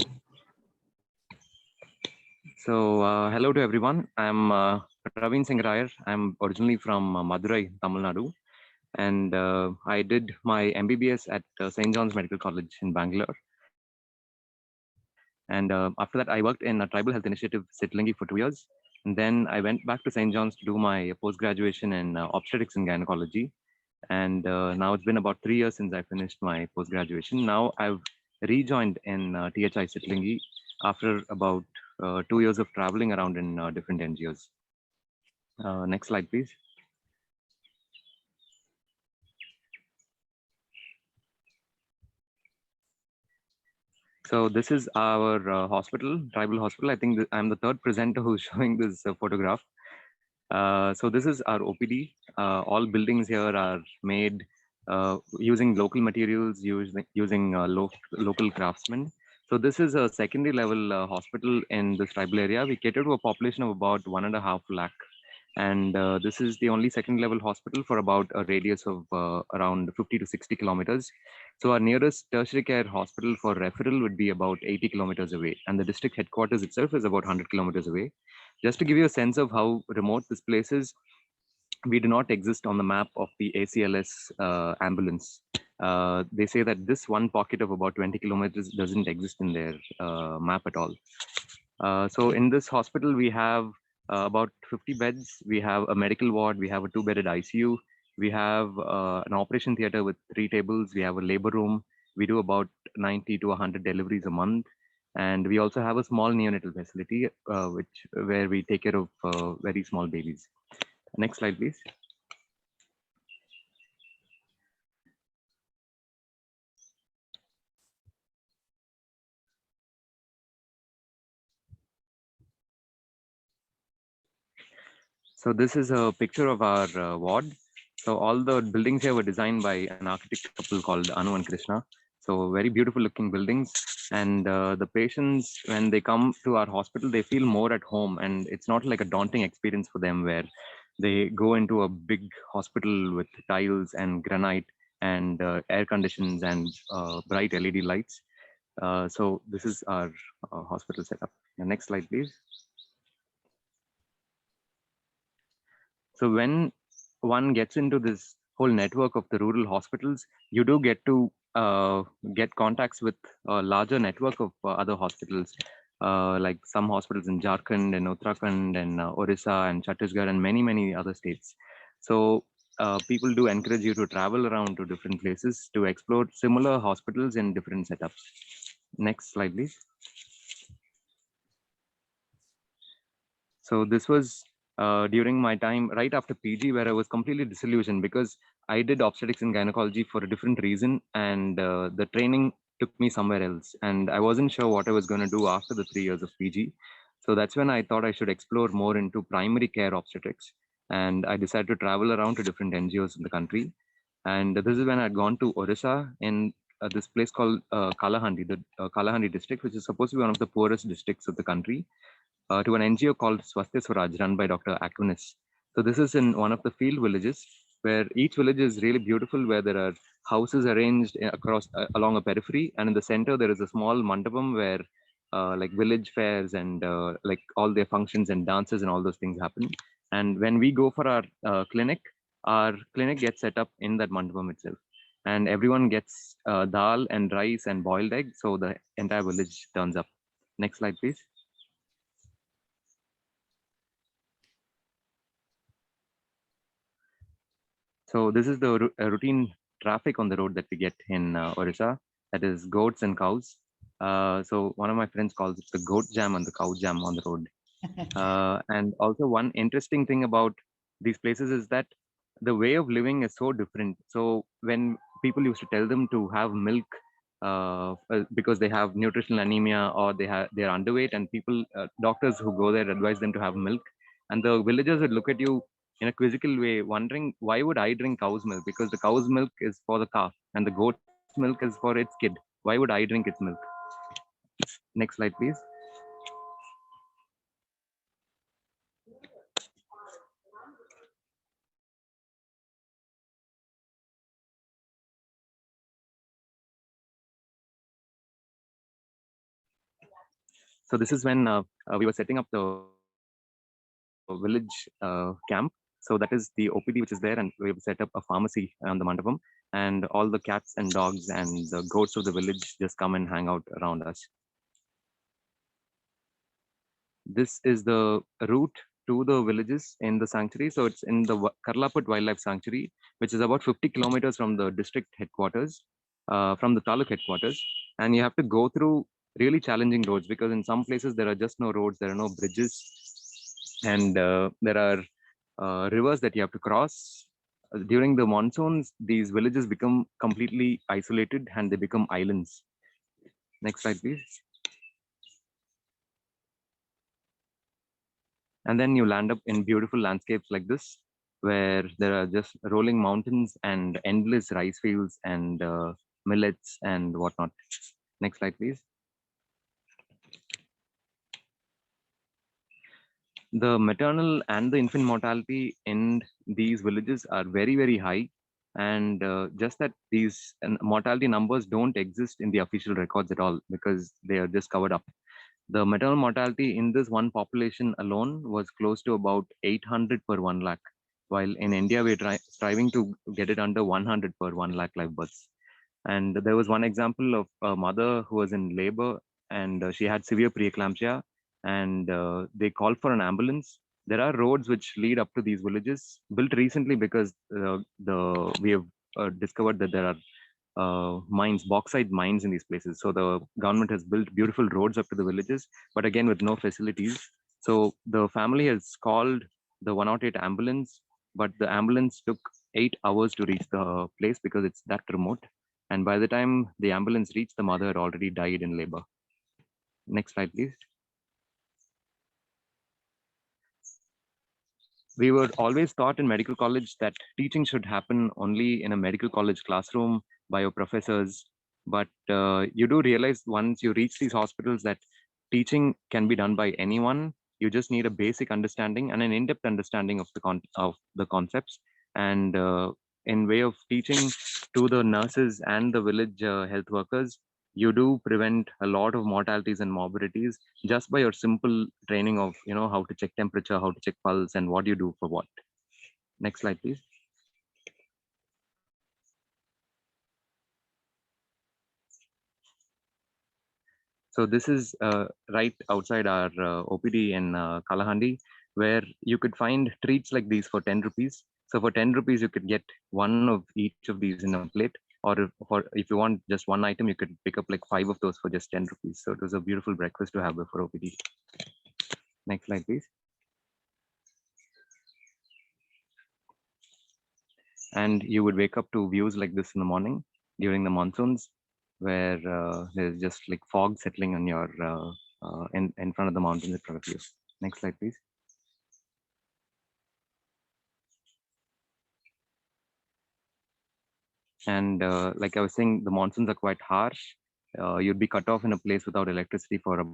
So hello to everyone. I'm Pravin Singarayar. I'm originally from Madurai, Tamil Nadu, and I did my MBBS at St. John's Medical College in Bangalore. And after that, I worked in a tribal health initiative, Sittilingi, for 2 years. And then I went back to St. John's to do my post-graduation in obstetrics and gynecology. And now it's been about 3 years since I finished my post-graduation. Now I've rejoined in THI Sittilingi after about 2 years of traveling around in different NGOs. Next slide, please. So this is our hospital, tribal hospital. I think I'm the third presenter who's showing this photograph. So this is our OPD. All buildings here are made using local materials, using local craftsmen. So this is a secondary level hospital in this tribal area. We cater to a population of about 1.5 lakh. And this is the only second level hospital for about a radius of around 50 to 60 kilometers. So our nearest tertiary care hospital for referral would be about 80 kilometers away. And the district headquarters itself is about 100 kilometers away. Just to give you a sense of how remote this place is, we do not exist on the map of the ACLS ambulance. They say that this one pocket of about 20 kilometers doesn't exist in their map at all. So in this hospital, we have about 50 beds. We have a medical ward. We have a 2-bedded ICU. We have an operation theater with 3 tables. We have a labor room. We do about 90 to 100 deliveries a month. And we also have a small neonatal facility, where we take care of very small babies. Next slide, please. So this is a picture of our ward. So all the buildings here were designed by an architect couple called Anu and Krishna. So very beautiful looking buildings. And the patients, when they come to our hospital, they feel more at home. And it's not like a daunting experience for them where they go into a big hospital with tiles and granite and air conditions and bright LED lights. So this is our hospital setup. The next slide, please. So when one gets into this whole network of the rural hospitals, you do get to get contacts with a larger network of other hospitals, like some hospitals in Jharkhand and Uttarakhand and Orissa and Chhattisgarh and many, many other states. So people do encourage you to travel around to different places to explore similar hospitals in different setups. Next slide, please. So this was during my time right after PG, where I was completely disillusioned because I did obstetrics and gynecology for a different reason, and the training took me somewhere else, and I wasn't sure what I was going to do after the 3 years of PG. So that's when I thought I should explore more into primary care obstetrics, and I decided to travel around to different NGOs in the country. And this is when I'd gone to Orissa in this place called Kalahandi, the Kalahandi district, which is supposed to be one of the poorest districts of the country, to an NGO called Swasthya Swaraj, run by Dr. Akhand. So this is in one of the field villages, where each village is really beautiful, where there are houses arranged across along a periphery, and in the center there is a small mandapam where like village fairs and like all their functions and dances and all those things happen. And when we go for our clinic gets set up in that mandapam itself, and everyone gets dal and rice and boiled egg, so the entire village turns up. Next slide, please. So this is the routine traffic on the road that we get in Orissa, that is goats and cows. So one of my friends calls it the goat jam and the cow jam on the road. And also one interesting thing about these places is that the way of living is so different. So when people used to tell them to have milk because they have nutritional anemia or they are underweight, and people, doctors who go there advise them to have milk, and the villagers would look at you in a quizzical way, wondering why would I drink cow's milk? Because the cow's milk is for the calf and the goat's milk is for its kid. Why would I drink its milk? Next slide, please. So this is when we were setting up the village camp. So that is the OPD which is there, and we have set up a pharmacy on the mandapam, and all the cats and dogs and the goats of the village just come and hang out around us. This is the route to the villages in the sanctuary. So it's in the Karlaput Wildlife Sanctuary, which is about 50 kilometers from the district headquarters, from the taluk headquarters. And you have to go through really challenging roads, because in some places there are just no roads, there are no bridges, and there are rivers that you have to cross. During the monsoons, these villages become completely isolated and they become islands. Next slide, please. And then you land up in beautiful landscapes like this, where there are just rolling mountains and endless rice fields and millets and whatnot. Next slide, please. The maternal and the infant mortality in these villages are very, very high. And just that these mortality numbers don't exist in the official records at all, because they are just covered up. The maternal mortality in this one population alone was close to about 800 per 1 lakh, while in India we're striving to get it under 100 per 1 lakh live births. And there was one example of a mother who was in labor, and she had severe preeclampsia, and they called for an ambulance. There are roads which lead up to these villages, built recently because we have discovered that there are mines, bauxite mines in these places. So the government has built beautiful roads up to the villages, but again with no facilities. So the family has called the 108 ambulance, but the ambulance took 8 hours to reach the place because it's that remote. And by the time the ambulance reached, the mother had already died in labor. Next slide, please. We were always taught in medical college that teaching should happen only in a medical college classroom by your professors. But you do realize once you reach these hospitals that teaching can be done by anyone. You just need a basic understanding and an in-depth understanding of the concepts. And in way of teaching to the nurses and the village health workers, you do prevent a lot of mortalities and morbidities just by your simple training of, how to check temperature, how to check pulse, and what you do for what. Next slide, please. So this is right outside our OPD in Kalahandi, where you could find treats like these for 10 rupees. So for 10 rupees, you could get one of each of these in a plate, or if you want just one item, you could pick up like 5 of those for just 10 rupees. So it was a beautiful breakfast to have before OPD. Next slide, please. And you would wake up to views like this in the morning during the monsoons, where there's just like fog settling on your in front of the mountains in front of you. Next slide, please. And like I was saying, the monsoons are quite harsh. You'd be cut off in a place without electricity for a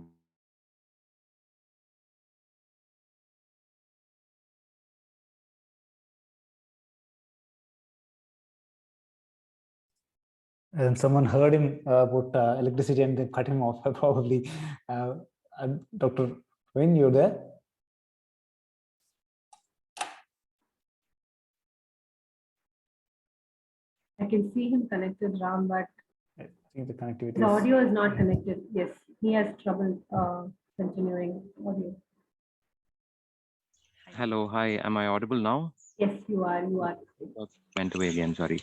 And someone heard him about electricity and they cut him off probably. Dr. Pravin, you're there? I can see him connected, Ram, but I think the connectivity the audio is not connected. Yes, he has trouble continuing audio. Hello, hi, am I audible now? Yes, you are. You are. Went away again, sorry.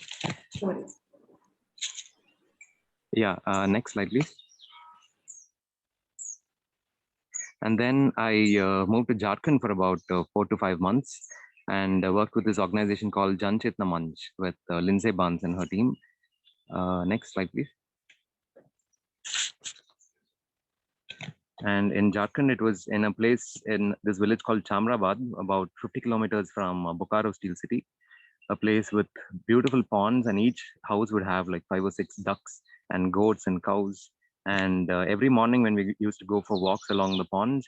Sorry. Yeah, next slide, please. And then I moved to Jharkhand for about 4 to 5 months and worked with this organization called Jan Chetna Manch with Lindsay Barnes and her team. Next slide, please. And in Jharkhand, it was in a place in this village called Chamrabad, about 50 kilometers from Bokaro Steel City, a place with beautiful ponds, and each house would have like 5 or 6 ducks and goats and cows. And every morning when we used to go for walks along the ponds,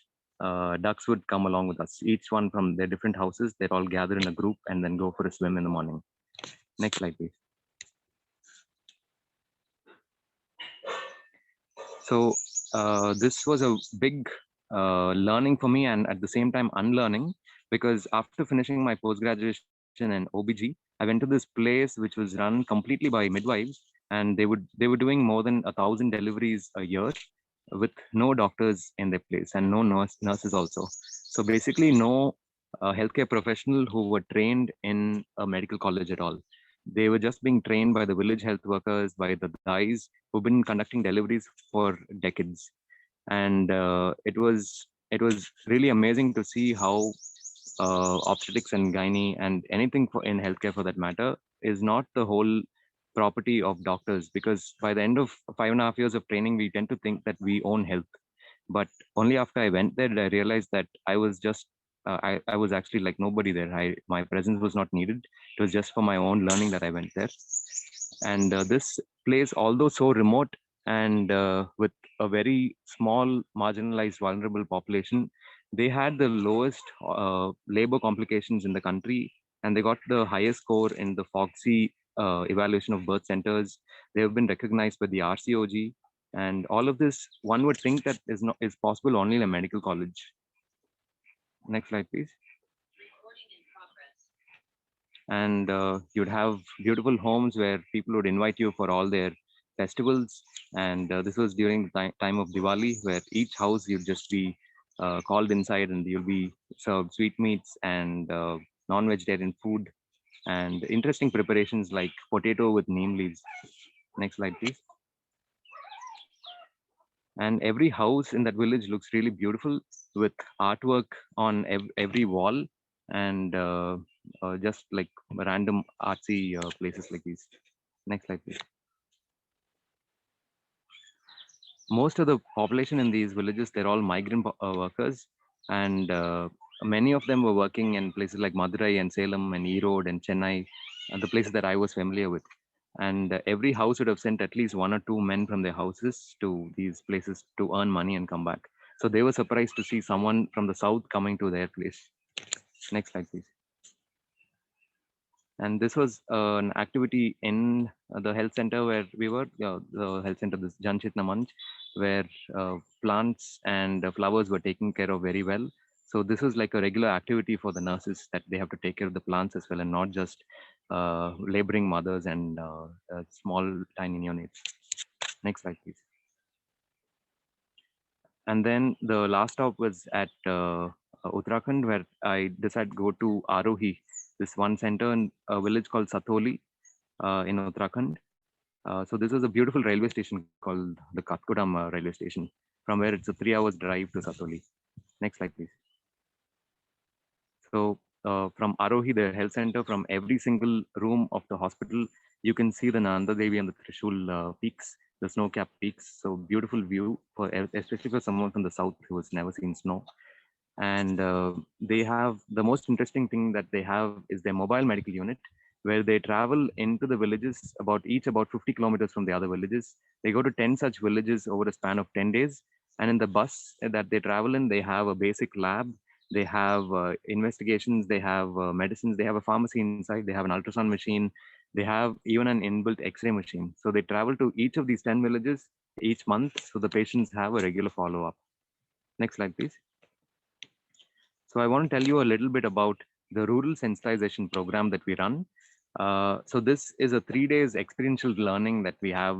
ducks would come along with us, each one from their different houses. They'd all gather in a group and then go for a swim in the morning. Next slide, please. So this was a big learning for me, and at the same time unlearning, because after finishing my post-graduation in OBG, I went to this place which was run completely by midwives, and they were doing more than 1,000 deliveries a year with no doctors in their place and no nurses also. So basically no healthcare professional who were trained in a medical college at all. They were just being trained by the village health workers, by the guys who've been conducting deliveries for decades. And it was really amazing to see how obstetrics and gynae and anything in healthcare for that matter is not the whole property of doctors, because by the end of 5.5 years of training, we tend to think that we own health. But only after I went there, I realized that I was just I was actually like nobody there. My presence was not needed. It was just for my own learning that I went there. And this place, although so remote and with a very small, marginalized, vulnerable population, they had the lowest labor complications in the country, and they got the highest score in the FOGSI evaluation of birth centers. They have been recognized by the RCOG, and all of this, one would think that is possible only in a medical college. Next slide, please. And you'd have beautiful homes where people would invite you for all their festivals. And this was during the time of Diwali, where each house you'd just be called inside and you'll be served sweetmeats and non-vegetarian food and interesting preparations like potato with neem leaves. Next slide, please. And every house in that village looks really beautiful with artwork on every wall and just like random artsy places like these. Next slide, please. Most of the population in these villages, they're all migrant workers, and many of them were working in places like Madurai and Salem and Erode and Chennai, and the places that I was familiar with. And every house would have sent at least 1 or 2 men from their houses to these places to earn money and come back. So they were surprised to see someone from the south coming to their place. Next slide, please. And this was an activity in the health center where we were, the health center, this Janchitna Manch, where plants and flowers were taken care of very well. So this was like a regular activity for the nurses, that they have to take care of the plants as well, and not just laboring mothers and small tiny neonates. Next slide, please. And then the last stop was at Uttarakhand, where I decided to go to Arohi, this one center in a village called Satoli in Uttarakhand. So this is a beautiful railway station called the Katkodam railway station, from where it's a 3 hours drive to Satoli. Next slide, please. So from Arohi, the health center, from every single room of the hospital, you can see the Nanda Devi and the Trishul peaks, the snow-capped peaks. So beautiful view, for especially for someone from the south who has never seen snow. And they have, the most interesting thing that they have is their mobile medical unit, where they travel into the villages, each about 50 kilometers from the other villages. They go to 10 such villages over a span of 10 days. And in the bus that they travel in, they have a basic lab, they have investigations, they have medicines, they have a pharmacy inside, they have an ultrasound machine, they have even an inbuilt X-ray machine. So they travel to each of these 10 villages each month, so the patients have a regular follow-up. Next slide, please. So I want to tell you a little bit about the rural sensitization program that we run. So this is a 3 days experiential learning that we have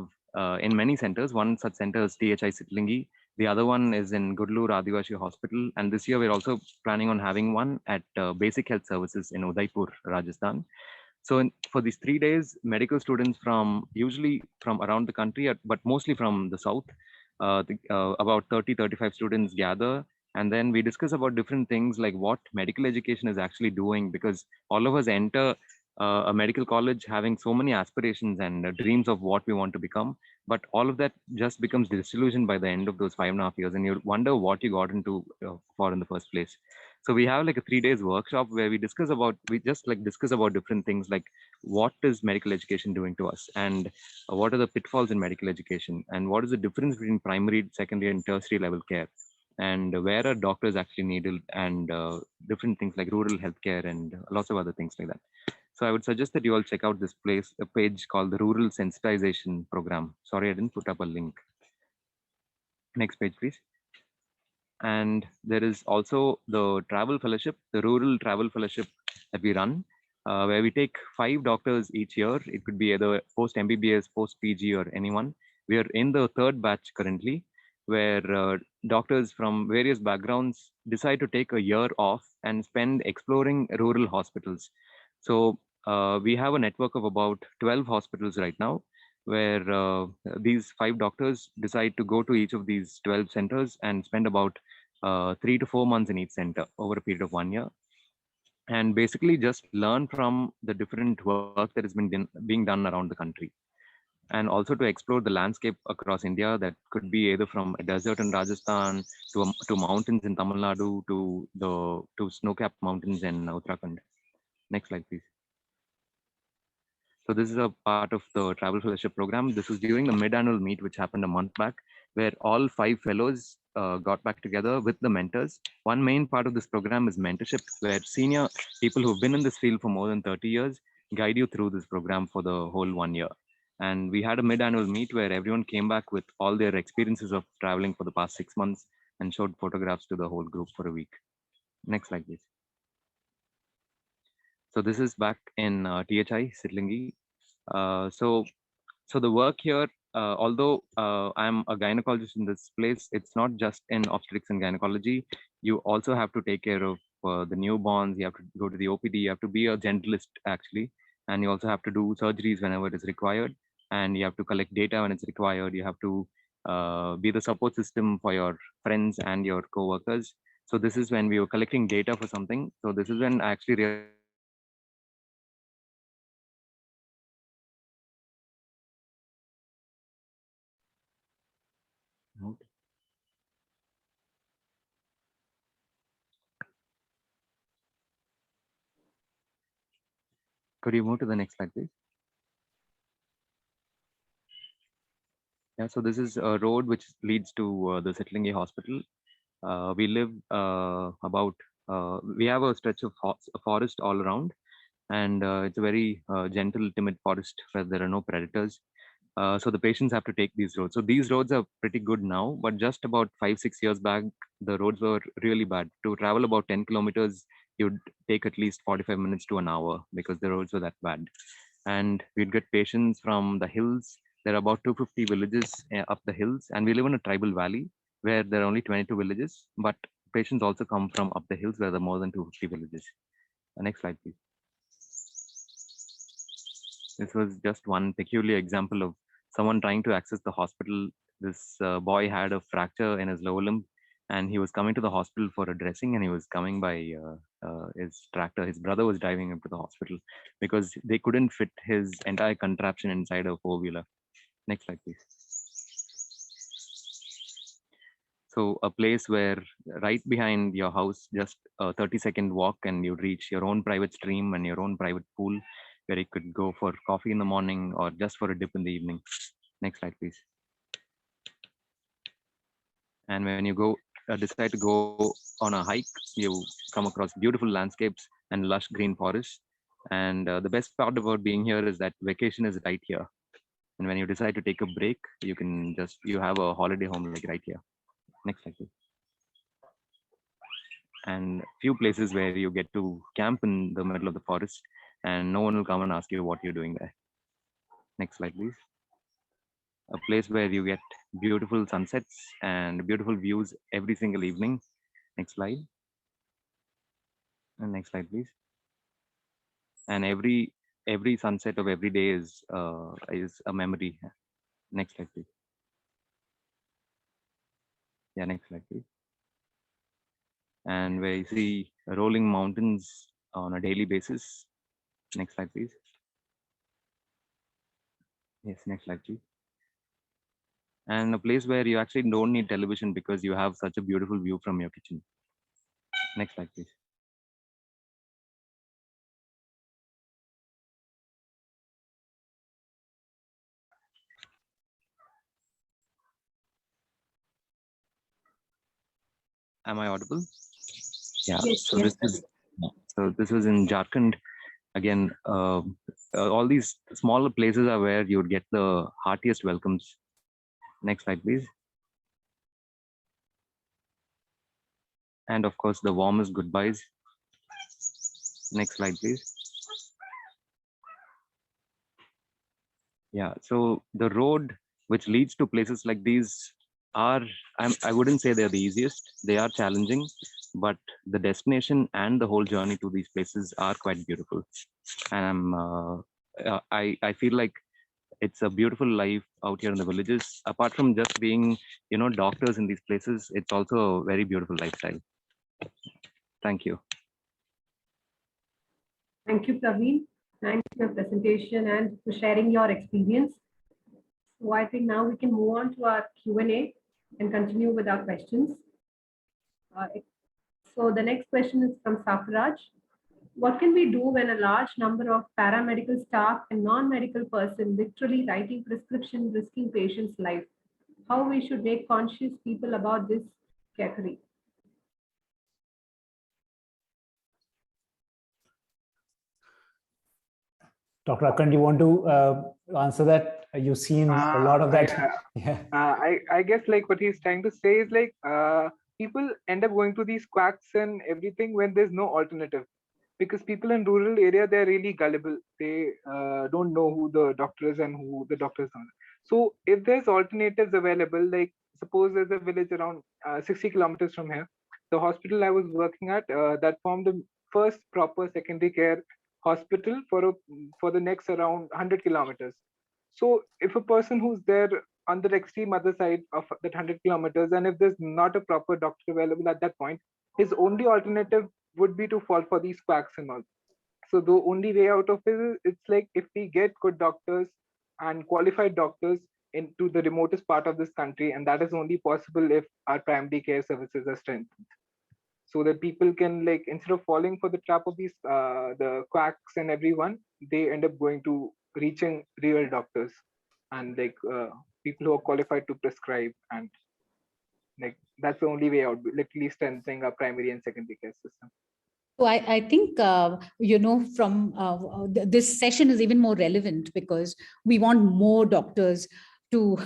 in many centers. One such center is THI Sittilingi. The other one is in Gudalur Adivasi Hospital. And this year we're also planning on having one at Basic Health Services in Udaipur, Rajasthan. So for these 3 days, medical students from usually from around the country, but mostly from the south, about 30-35 students gather, and then we discuss about different things like what medical education is actually doing, because all of us enter a medical college having so many aspirations and dreams of what we want to become, but all of that just becomes disillusioned by the end of those 5.5 years, and you wonder what you got into for in the first place. So we have like a 3 days workshop where we discuss about different things like what is medical education doing to us, and what are the pitfalls in medical education, and what is the difference between primary, secondary, and tertiary level care, and where are doctors actually needed, and different things like rural healthcare and lots of other things like that. So I would suggest that you all check out this a page called the Rural Sensitization Program. Sorry, I didn't put up a link. Next page, please. And there is also the travel fellowship, the rural travel fellowship that we run, where we take 5 doctors each year. It could be either post MBBS, post PG, or anyone. We are in the 3rd batch currently, where doctors from various backgrounds decide to take a year off and spend exploring rural hospitals. So we have a network of about 12 hospitals right now, where these 5 doctors decide to go to each of these 12 centers and spend about 3 to 4 months in each center over a period of 1 year, and basically just learn from the different work that has been being done around the country, and also to explore the landscape across India. That could be either from a desert in Rajasthan to mountains in Tamil Nadu to snow-capped mountains in Uttarakhand. Next slide, please. So this is a part of the travel fellowship program. This was during the mid-annual meet, which happened a month back, where all 5 fellows got back together with the mentors. One main part of this program is mentorship, where senior people who've been in this field for more than 30 years guide you through this program for the whole 1 year. And we had a mid-annual meet where everyone came back with all their experiences of traveling for the past 6 months and showed photographs to the whole group for a week. Next slide, please. So this is back in THI Sittilingi. So the work here, although I'm a gynecologist in this place, it's not just in obstetrics and gynecology. You also have to take care of the newborns. You have to go to the OPD. You have to be a generalist actually, and you also have to do surgeries whenever it is required, and you have to collect data when it's required. You have to be the support system for your friends and your co-workers. So this is when we were collecting data for something. So this is when I actually realized Could you move to the next slide, please? Yeah, so this is a road which leads to the Sittilingi Hospital. We live we have a stretch of forest all around, and it's a very gentle, timid forest where there are no predators. So the patients have to take these roads. So these roads are pretty good now, but just about 5-6 years back, the roads were really bad. To travel about 10 kilometers, you'd take at least 45 minutes to an hour because the roads were that bad. And we'd get patients from the hills. There are about 250 villages up the hills, and we live in a tribal valley where there are only 22 villages, but patients also come from up the hills where there are more than 250 villages. Next slide, please. This was just one peculiar example of someone trying to access the hospital. This boy had a fracture in his lower limb, and he was coming to the hospital for a dressing, and he was coming by his tractor. His brother was driving him to the hospital because they couldn't fit his entire contraption inside a four-wheeler. Next slide, please. So a place where right behind your house, just a 30-second walk, and you'd reach your own private stream and your own private pool where you could go for coffee in the morning or just for a dip in the evening. Next slide, please. And when you go decide to go on a hike, you come across beautiful landscapes and lush green forests. And the best part about being here is that vacation is right here. And when you decide to take a break, you have a holiday home like right here. Next slide, please. And few places where you get to camp in the middle of the forest and no one will come and ask you what you're doing there. Next slide, please. A place where you get beautiful sunsets and beautiful views every single evening. Next slide. And next slide, please. And every sunset of every day is a memory. Next slide, please. Yeah, next slide, please. And where you see rolling mountains on a daily basis. Next slide, please. Yes, next slide, please. And a place where you actually don't need television because you have such a beautiful view from your kitchen. Next slide, please. Am I audible? Yeah. Yes, So yes. this was in Jharkhand. Again, all these smaller places are where you would get the heartiest welcomes. Next slide, please. And of course, the warmest goodbyes. Next slide, please. Yeah, so the road which leads to places like these are, I wouldn't say they're the easiest. They are challenging, but the destination and the whole journey to these places are quite beautiful. And I feel like it's a beautiful life out here in the villages. Apart from just being, doctors in these places, it's also a very beautiful lifestyle. Thank you. Thank you, Pravin. Thanks for your presentation and for sharing your experience. So I think now we can move on to our Q&A and continue with our questions. So the next question is from Safaraj. What can we do when a large number of paramedical staff and non-medical person literally writing prescription risking patients' life? How we should make conscious people about this category? Dr. Akhand, you want to answer that? You've seen a lot of that. Yeah. I guess like what he's trying to say is like people end up going to these quacks and everything when there's no alternative. Because people in rural area, they're really gullible. They don't know who the doctor is and who the doctors are. So if there's alternatives available, like suppose there's a village around 60 kilometers from here, the hospital I was working at that formed the first proper secondary care hospital for the next around 100 kilometers. So if a person who's there on the extreme other side of that 100 kilometers, and if there's not a proper doctor available at that point, his only alternative would be to fall for these quacks and all. So the only way out of it is it's like if we get good doctors and qualified doctors into the remotest part of this country, and that is only possible if our primary care services are strengthened. So that people can like instead of falling for the trap of these the quacks and everyone, they end up going to reaching real doctors and like people who are qualified to prescribe, and like that's the only way out, literally strengthening our primary and secondary care system. So I think, from this session is even more relevant because we want more doctors to,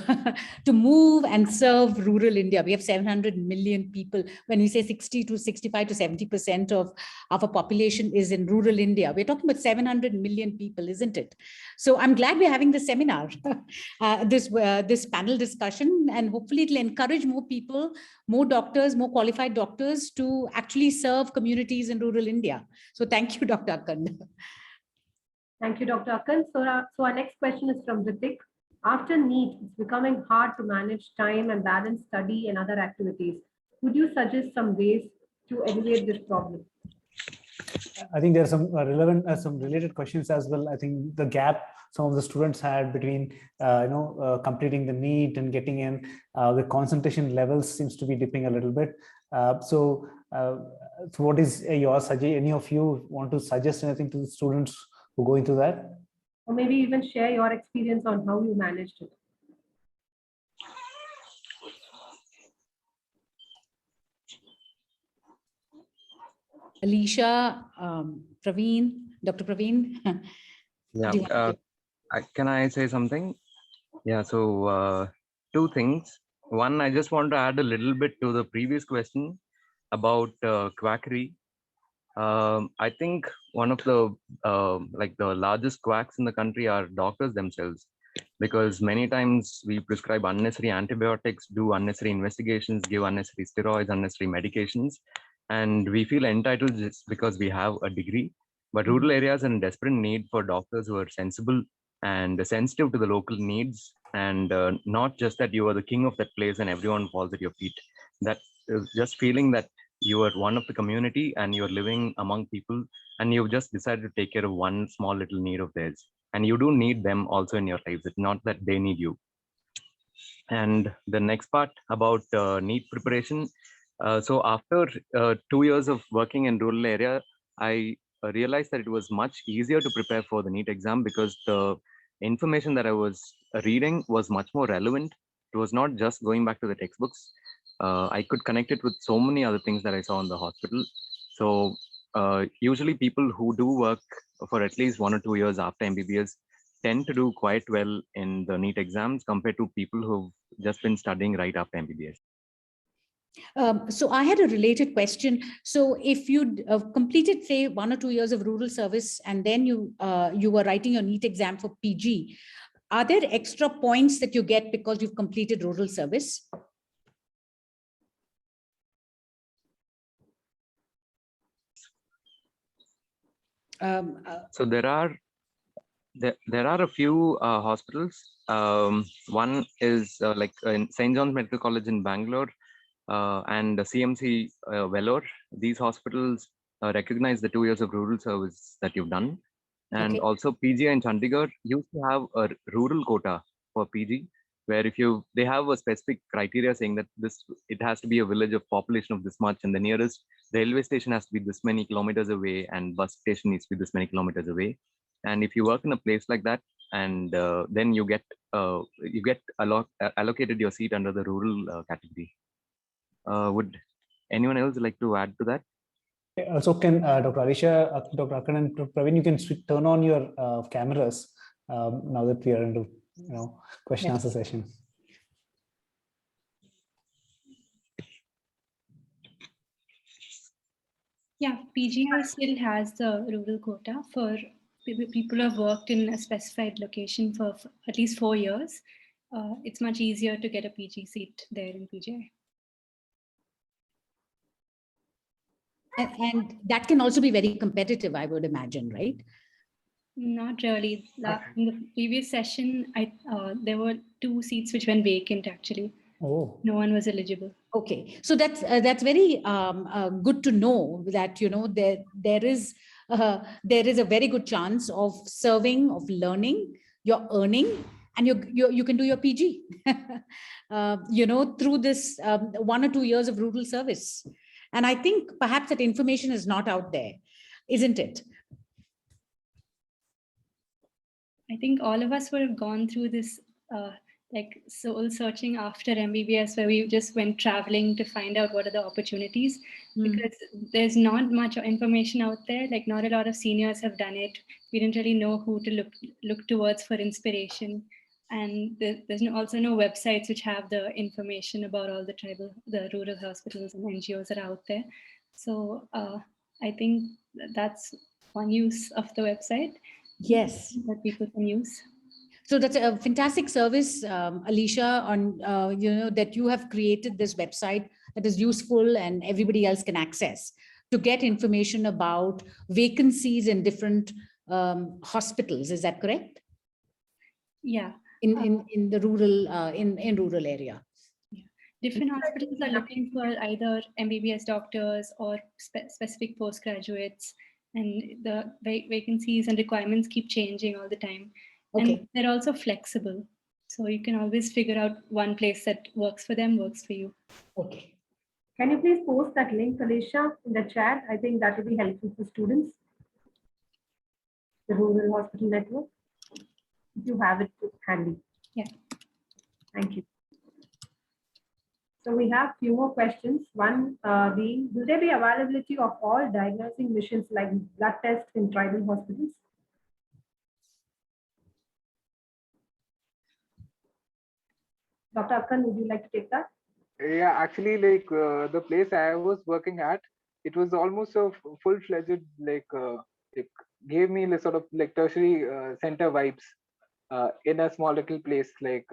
to move and serve rural India. We have 700 million people. When we say 60 to 65 to 70% of our population is in rural India, we're talking about 700 million people, isn't it? So I'm glad we're having this seminar, this panel discussion, and hopefully it'll encourage more people, more doctors, more qualified doctors to actually serve communities in rural India. So thank you, Dr. Akhand. Thank you, Dr. Akhand. So our next question is from Ritik. After NEET, it's becoming hard to manage time and balance study and other activities. Would you suggest some ways to alleviate this problem? I think there are some relevant, some related questions as well. I think the gap some of the students had between, completing the NEET and getting in, the concentration levels seems to be dipping a little bit. So what is your suggestion? Any of you want to suggest anything to the students who go into that? Or maybe even share your experience on how you managed it. Alisha, Pravin, Dr. Pravin. Yeah, can I say something? Yeah, so two things. One, I just want to add a little bit to the previous question about quackery. I think one of the the largest quacks in the country are doctors themselves, because many times we prescribe unnecessary antibiotics, do unnecessary investigations, give unnecessary steroids, unnecessary medications, and we feel entitled just because we have a degree. But rural areas are in desperate need for doctors who are sensible and sensitive to the local needs, and not just that you are the king of that place and everyone falls at your feet. That just feeling that you are one of the community and you're living among people and you've just decided to take care of one small little need of theirs, and you do need them also in your lives. It's not that they need you. And the next part about NEET preparation. So after 2 years of working in rural area, I realized that it was much easier to prepare for the NEET exam because the information that I was reading was much more relevant. It was not just going back to the textbooks. I could connect it with so many other things that I saw in the hospital. So usually people who do work for at least 1 or 2 years after MBBS tend to do quite well in the NEET exams compared to people who've just been studying right after MBBS. So I had a related question. So if you completed, say, 1 or 2 years of rural service, and then you were writing your NEET exam for PG, are there extra points that you get because you've completed rural service? So there are a few hospitals. One is like in St. John's Medical College in Bangalore and CMC Vellore. These hospitals recognize the 2 years of rural service that you've done. And Okay. also PGI in Chandigarh used to have a rural quota for PG, where they have a specific criteria saying that it has to be a village of population of this much, and the nearest railway station has to be this many kilometers away, and bus station needs to be this many kilometers away. And if you work in a place like that, and then you get allocated your seat under the rural category. Would anyone else like to add to that? Also, can Dr. Alisha, Dr. Akhand, and Dr. Pravin, you can turn on your cameras now that we are into question answer session. Yeah, PGI still has the rural quota for people who have worked in a specified location for at least 4 years. It's much easier to get a PG seat there in PGI. And that can also be very competitive, I would imagine, right? Not really. In the previous session, there were 2 seats which went vacant actually. Oh. No one was eligible. Okay, so that's very good to know that there is a very good chance of serving, of learning, you're earning, and you can do your PG, through this 1 or 2 years of rural service. And I think perhaps that information is not out there, isn't it? I think all of us would have gone through this like soul searching after MBBS, where we just went traveling to find out what are the opportunities, because there's not much information out there. Like not a lot of seniors have done it. We didn't really know who to look towards for inspiration. And there's also no websites which have the information about all the rural hospitals and NGOs that are out there. So I think that's one use of the website. Yes, that people can use. So that's a fantastic service, Alisha, on that you have created this website that is useful and everybody else can access to get information about vacancies in different hospitals. Is that correct? Yeah. In the rural in rural area. Yeah. Different hospitals are looking for either MBBS doctors or specific postgraduates, and the vacancies and requirements keep changing all the time. Okay. And they're also flexible. So you can always figure out one place that works for them, works for you. Okay. Can you please post that link, Alisha, in the chat? I think that will be helpful for students. The Rural Hospital Network. If you have it handy. Yeah. Thank you. So we have few more questions. One being, will there be availability of all diagnosing missions like blood tests in tribal hospitals? Dr. Akhand, would you like to take that? Yeah, actually, like the place I was working at, it was almost a full-fledged, like it gave me the sort of like tertiary center vibes in a small little place. Like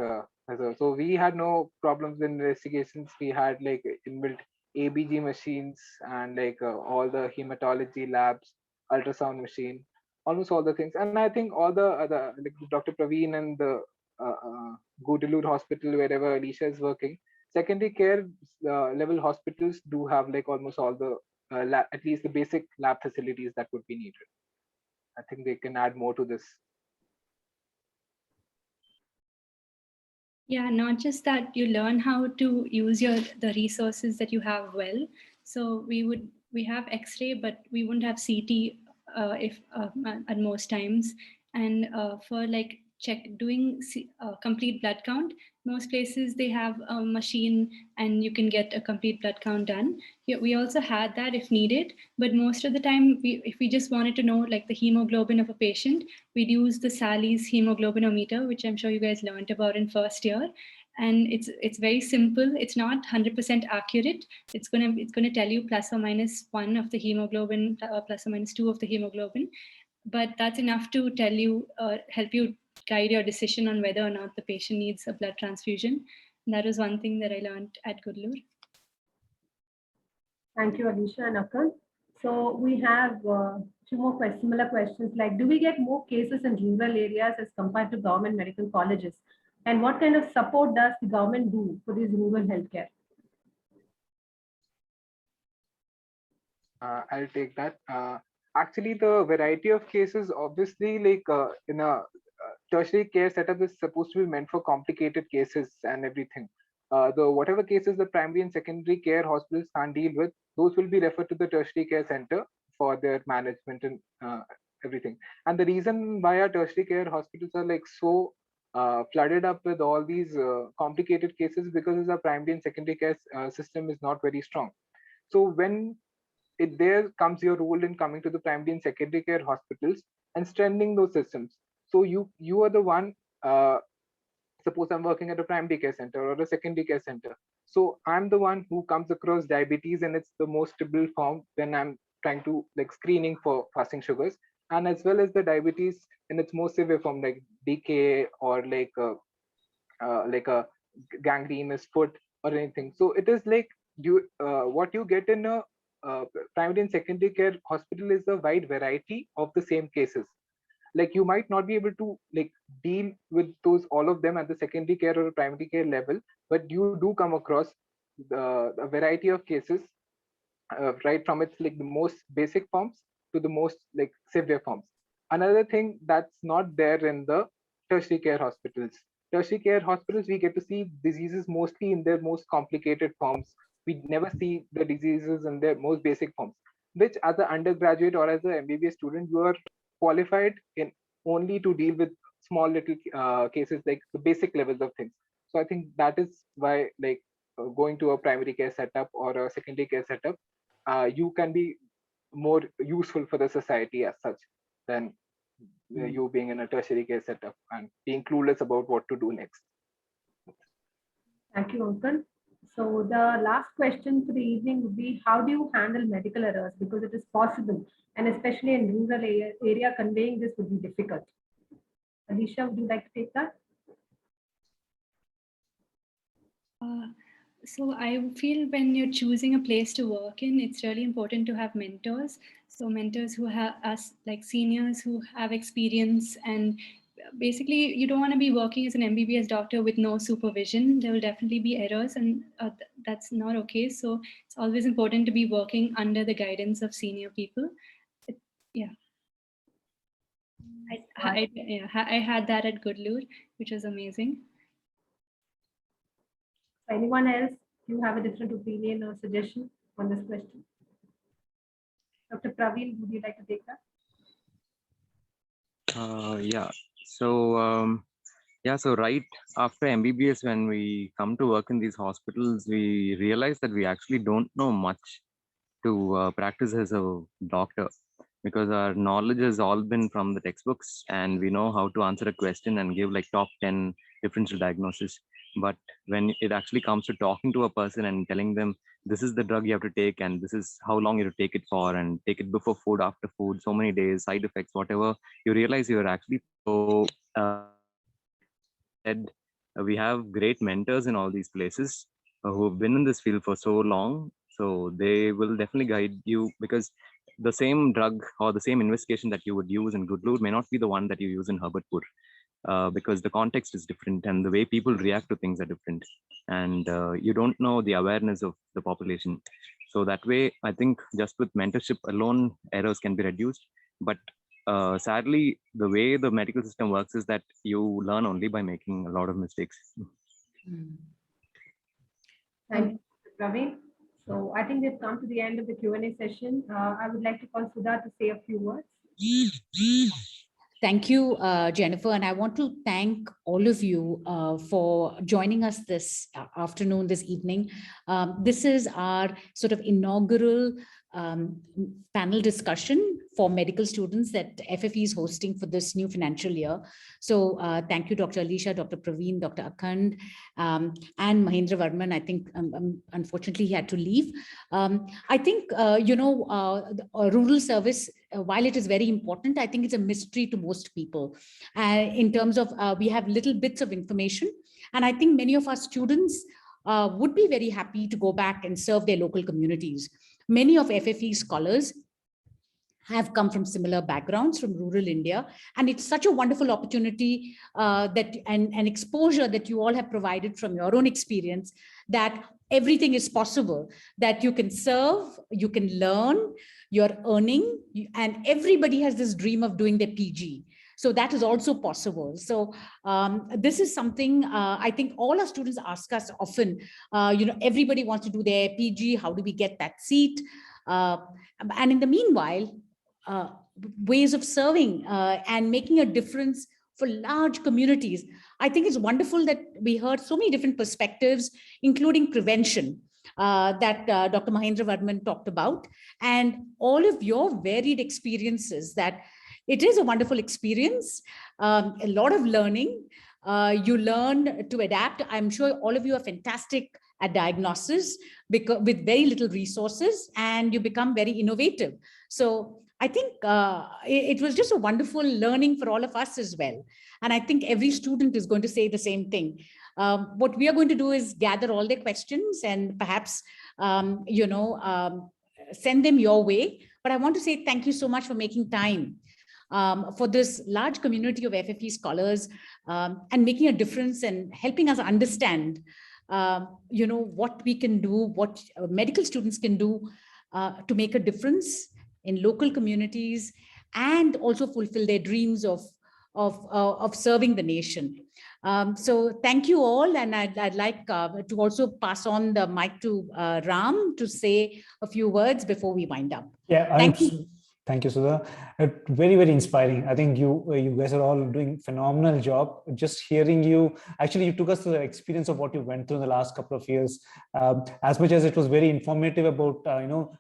so we had no problems in investigations. We had like inbuilt ABG machines and like all the hematology labs, ultrasound machine, almost all the things. And I think all the other, like Dr. Pravin and the Gudalur Hospital, wherever Alisha is working, secondary care level hospitals do have like almost all the at least the basic lab facilities that would be needed. I think they can add more to this. Yeah, not just that, you learn how to use the resources that you have well. So we have X-ray, but we wouldn't have CT if at most times. And for like doing complete blood count, most places they have a machine and you can get a complete blood count done. We also had that if needed, but most of the time, if we just wanted to know like the hemoglobin of a patient, we'd use the Sally's hemoglobinometer, which I'm sure you guys learned about in first year. And it's very simple. It's not 100% accurate. It's gonna tell you ±1 of the hemoglobin, ±2 of the hemoglobin, but that's enough to tell you, help you guide your decision on whether or not the patient needs a blood transfusion. And that was one thing that I learned at Gudalur. Thank you, Alisha and Akhand. So we have two more similar questions like, do we get more cases in rural areas as compared to government medical colleges? And what kind of support does the government do for these rural healthcare? I'll take that. Actually, the variety of cases, obviously, like in a tertiary care setup is supposed to be meant for complicated cases and everything. The whatever cases the primary and secondary care hospitals can't deal with, those will be referred to the tertiary care center for their management and everything. And the reason why our tertiary care hospitals are like so flooded up with all these complicated cases because our primary and secondary care system is not very strong. So when there comes your role in coming to the primary and secondary care hospitals and strengthening those systems. So you are the one. Suppose I'm working at a primary care center or a secondary care center. So I'm the one who comes across diabetes in its the most stable form when I'm trying to like screening for fasting sugars, and as well as the diabetes in its most severe form like DKA or like a gangrenous foot or anything. So it is like what you get in a primary and secondary care hospital is a wide variety of the same cases. Like you might not be able to like deal with those all of them at the secondary care or primary care level, but you do come across a variety of cases, right from its like the most basic forms to the most like severe forms. Another thing that's not there in the tertiary care hospitals. Tertiary care hospitals, we get to see diseases mostly in their most complicated forms. We never see the diseases in their most basic forms, which as an undergraduate or as an MBBS student, you are qualified in only to deal with small little cases like the basic levels of things. So I think that is why, like, going to a primary care setup or a secondary care setup, you can be more useful for the society as such than you being in a tertiary care setup and being clueless about what to do next. Thank you, Akhand. So the last question for the evening would be, how do you handle medical errors? Because it is possible, and especially in rural area, conveying this would be difficult. Alisha, would you like to take that? So I feel when you're choosing a place to work in, it's really important to have mentors. So mentors who have us, like seniors who have experience, and basically you don't want to be working as an MBBS doctor with no supervision. There will definitely be errors, and that's not okay. So it's always important to be working under the guidance of senior people. I had that at Gudalur, which was amazing. Anyone else, you have a different opinion or suggestion on this question? Dr. Pravin, would you like to take that? Yeah. So so right after MBBS, when we come to work in these hospitals, we realize that we actually don't know much to practice as a doctor, because our knowledge has all been from the textbooks, and we know how to answer a question and give like top 10 differential diagnosis. But when it actually comes to talking to a person and telling them, this is the drug you have to take, and this is how long you have to take it for, and take it before food, after food, so many days, side effects, whatever, you realize you're actually so we have great mentors in all these places who have been in this field for so long. So they will definitely guide you, because the same drug or the same investigation that you would use in Gudalur may not be the one that you use in Herbertpur, because the context is different and the way people react to things are different, and you don't know the awareness of the population. So that way, I think just with mentorship alone, errors can be reduced. But sadly, the way the medical system works is that you learn only by making a lot of mistakes. Thank you, Pravin. So I think we've come to the end of the Q&A session. I would like to call Sudha to say a few words. Thank you, Jennifer. And I want to thank all of you for joining us this afternoon, this evening. This is our sort of inaugural panel discussion for medical students that FFE is hosting for this new financial year. So thank you, Dr. Alisha, Dr. Pravin, Dr. Akhand, and Mahendravarman. I think, unfortunately, he had to leave. I think, rural service, while it is very important, I think it's a mystery to most people in terms of we have little bits of information. And I think many of our students would be very happy to go back and serve their local communities. Many of FFE scholars have come from similar backgrounds from rural India. And it's such a wonderful opportunity that and exposure that you all have provided from your own experience, that everything is possible, that you can serve, you can learn, you're earning, and everybody has this dream of doing their PG. So that is also possible. So this is something I think all our students ask us often, everybody wants to do their PG, how do we get that seat? And in the meanwhile, ways of serving and making a difference for large communities. I think it's wonderful that we heard so many different perspectives, including prevention that Dr. Mahendravarman talked about, and all of your varied experiences, that it is a wonderful experience, a lot of learning. You learn to adapt. I'm sure all of you are fantastic at diagnosis because with very little resources, and you become very innovative. So I think it was just a wonderful learning for all of us as well. And I think every student is going to say the same thing. What we are going to do is gather all their questions and perhaps, send them your way. But I want to say thank you so much for making time for this large community of FFE scholars and making a difference and helping us understand, what we can do, what medical students can do to make a difference in local communities and also fulfill their dreams of serving the nation. So thank you all. And I'd like to also pass on the mic to Ram to say a few words before we wind up. Yeah, thank you. Thank you, Sudha. Very, very inspiring. I think you guys are all doing phenomenal job. Just hearing you, actually, you took us to the experience of what you went through in the last couple of years. As much as it was very informative about,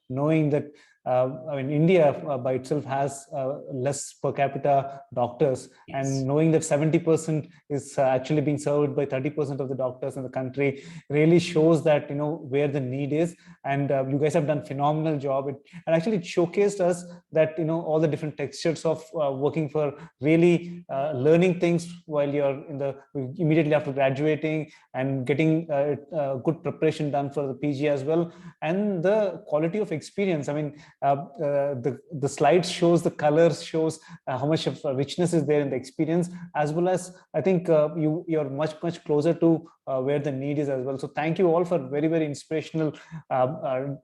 knowing that, I mean, India by itself has less per capita doctors, Yes. and knowing that 70% is actually being served by 30% of the doctors in the country really shows that, where the need is. And you guys have done phenomenal job. And actually it showcased us that, all the different textures of working for really learning things while you're immediately after graduating, and getting good preparation done for the PG as well, and the quality of experience. I mean, the slides shows, the colors shows how much of richness is there in the experience, as well as I think you're much closer to where the need is as well. So thank you all for very, very inspirational, telling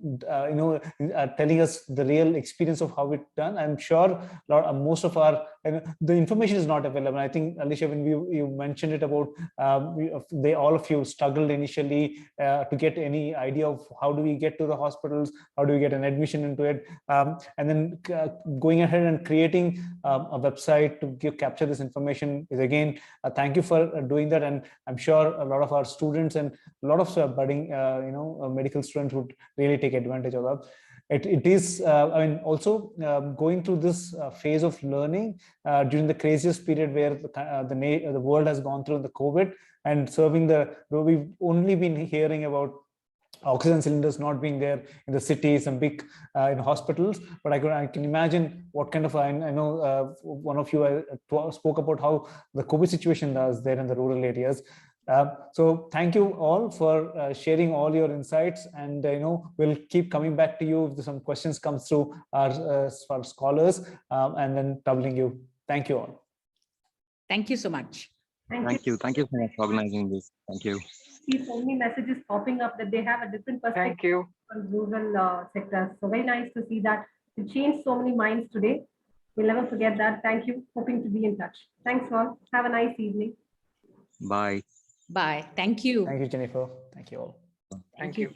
us the real experience of how it's done. I'm sure most of our the information is not available. I think, Alisha, when you mentioned it about all of you struggled initially to get any idea of how do we get to the hospitals, how do we get an admission into it, and then going ahead and creating a website to capture this information is again thank you for doing that. And I'm sure a lot of our students and a lot of budding medical students would really take advantage of that. It is, I mean, also going through this phase of learning during the craziest period where the world has gone through the COVID, and we've only been hearing about oxygen cylinders not being there in the cities and big hospitals, but I can imagine what kind of, I know one of you spoke about how the COVID situation is there in the rural areas. So thank you all for sharing all your insights, and we'll keep coming back to you if some questions come through our scholars, and then doubling you. Thank you all. Thank you so much. Thank you so much for organizing this. Thank you. See so many messages popping up that they have a different perspective Thank you. on rural sectors. So very nice to see that. It changed so many minds today. We'll never forget that. Thank you. Hoping to be in touch. Thanks all. Have a nice evening. Bye. Bye. Thank you. Thank you, Jennifer. Thank you all. Thank you.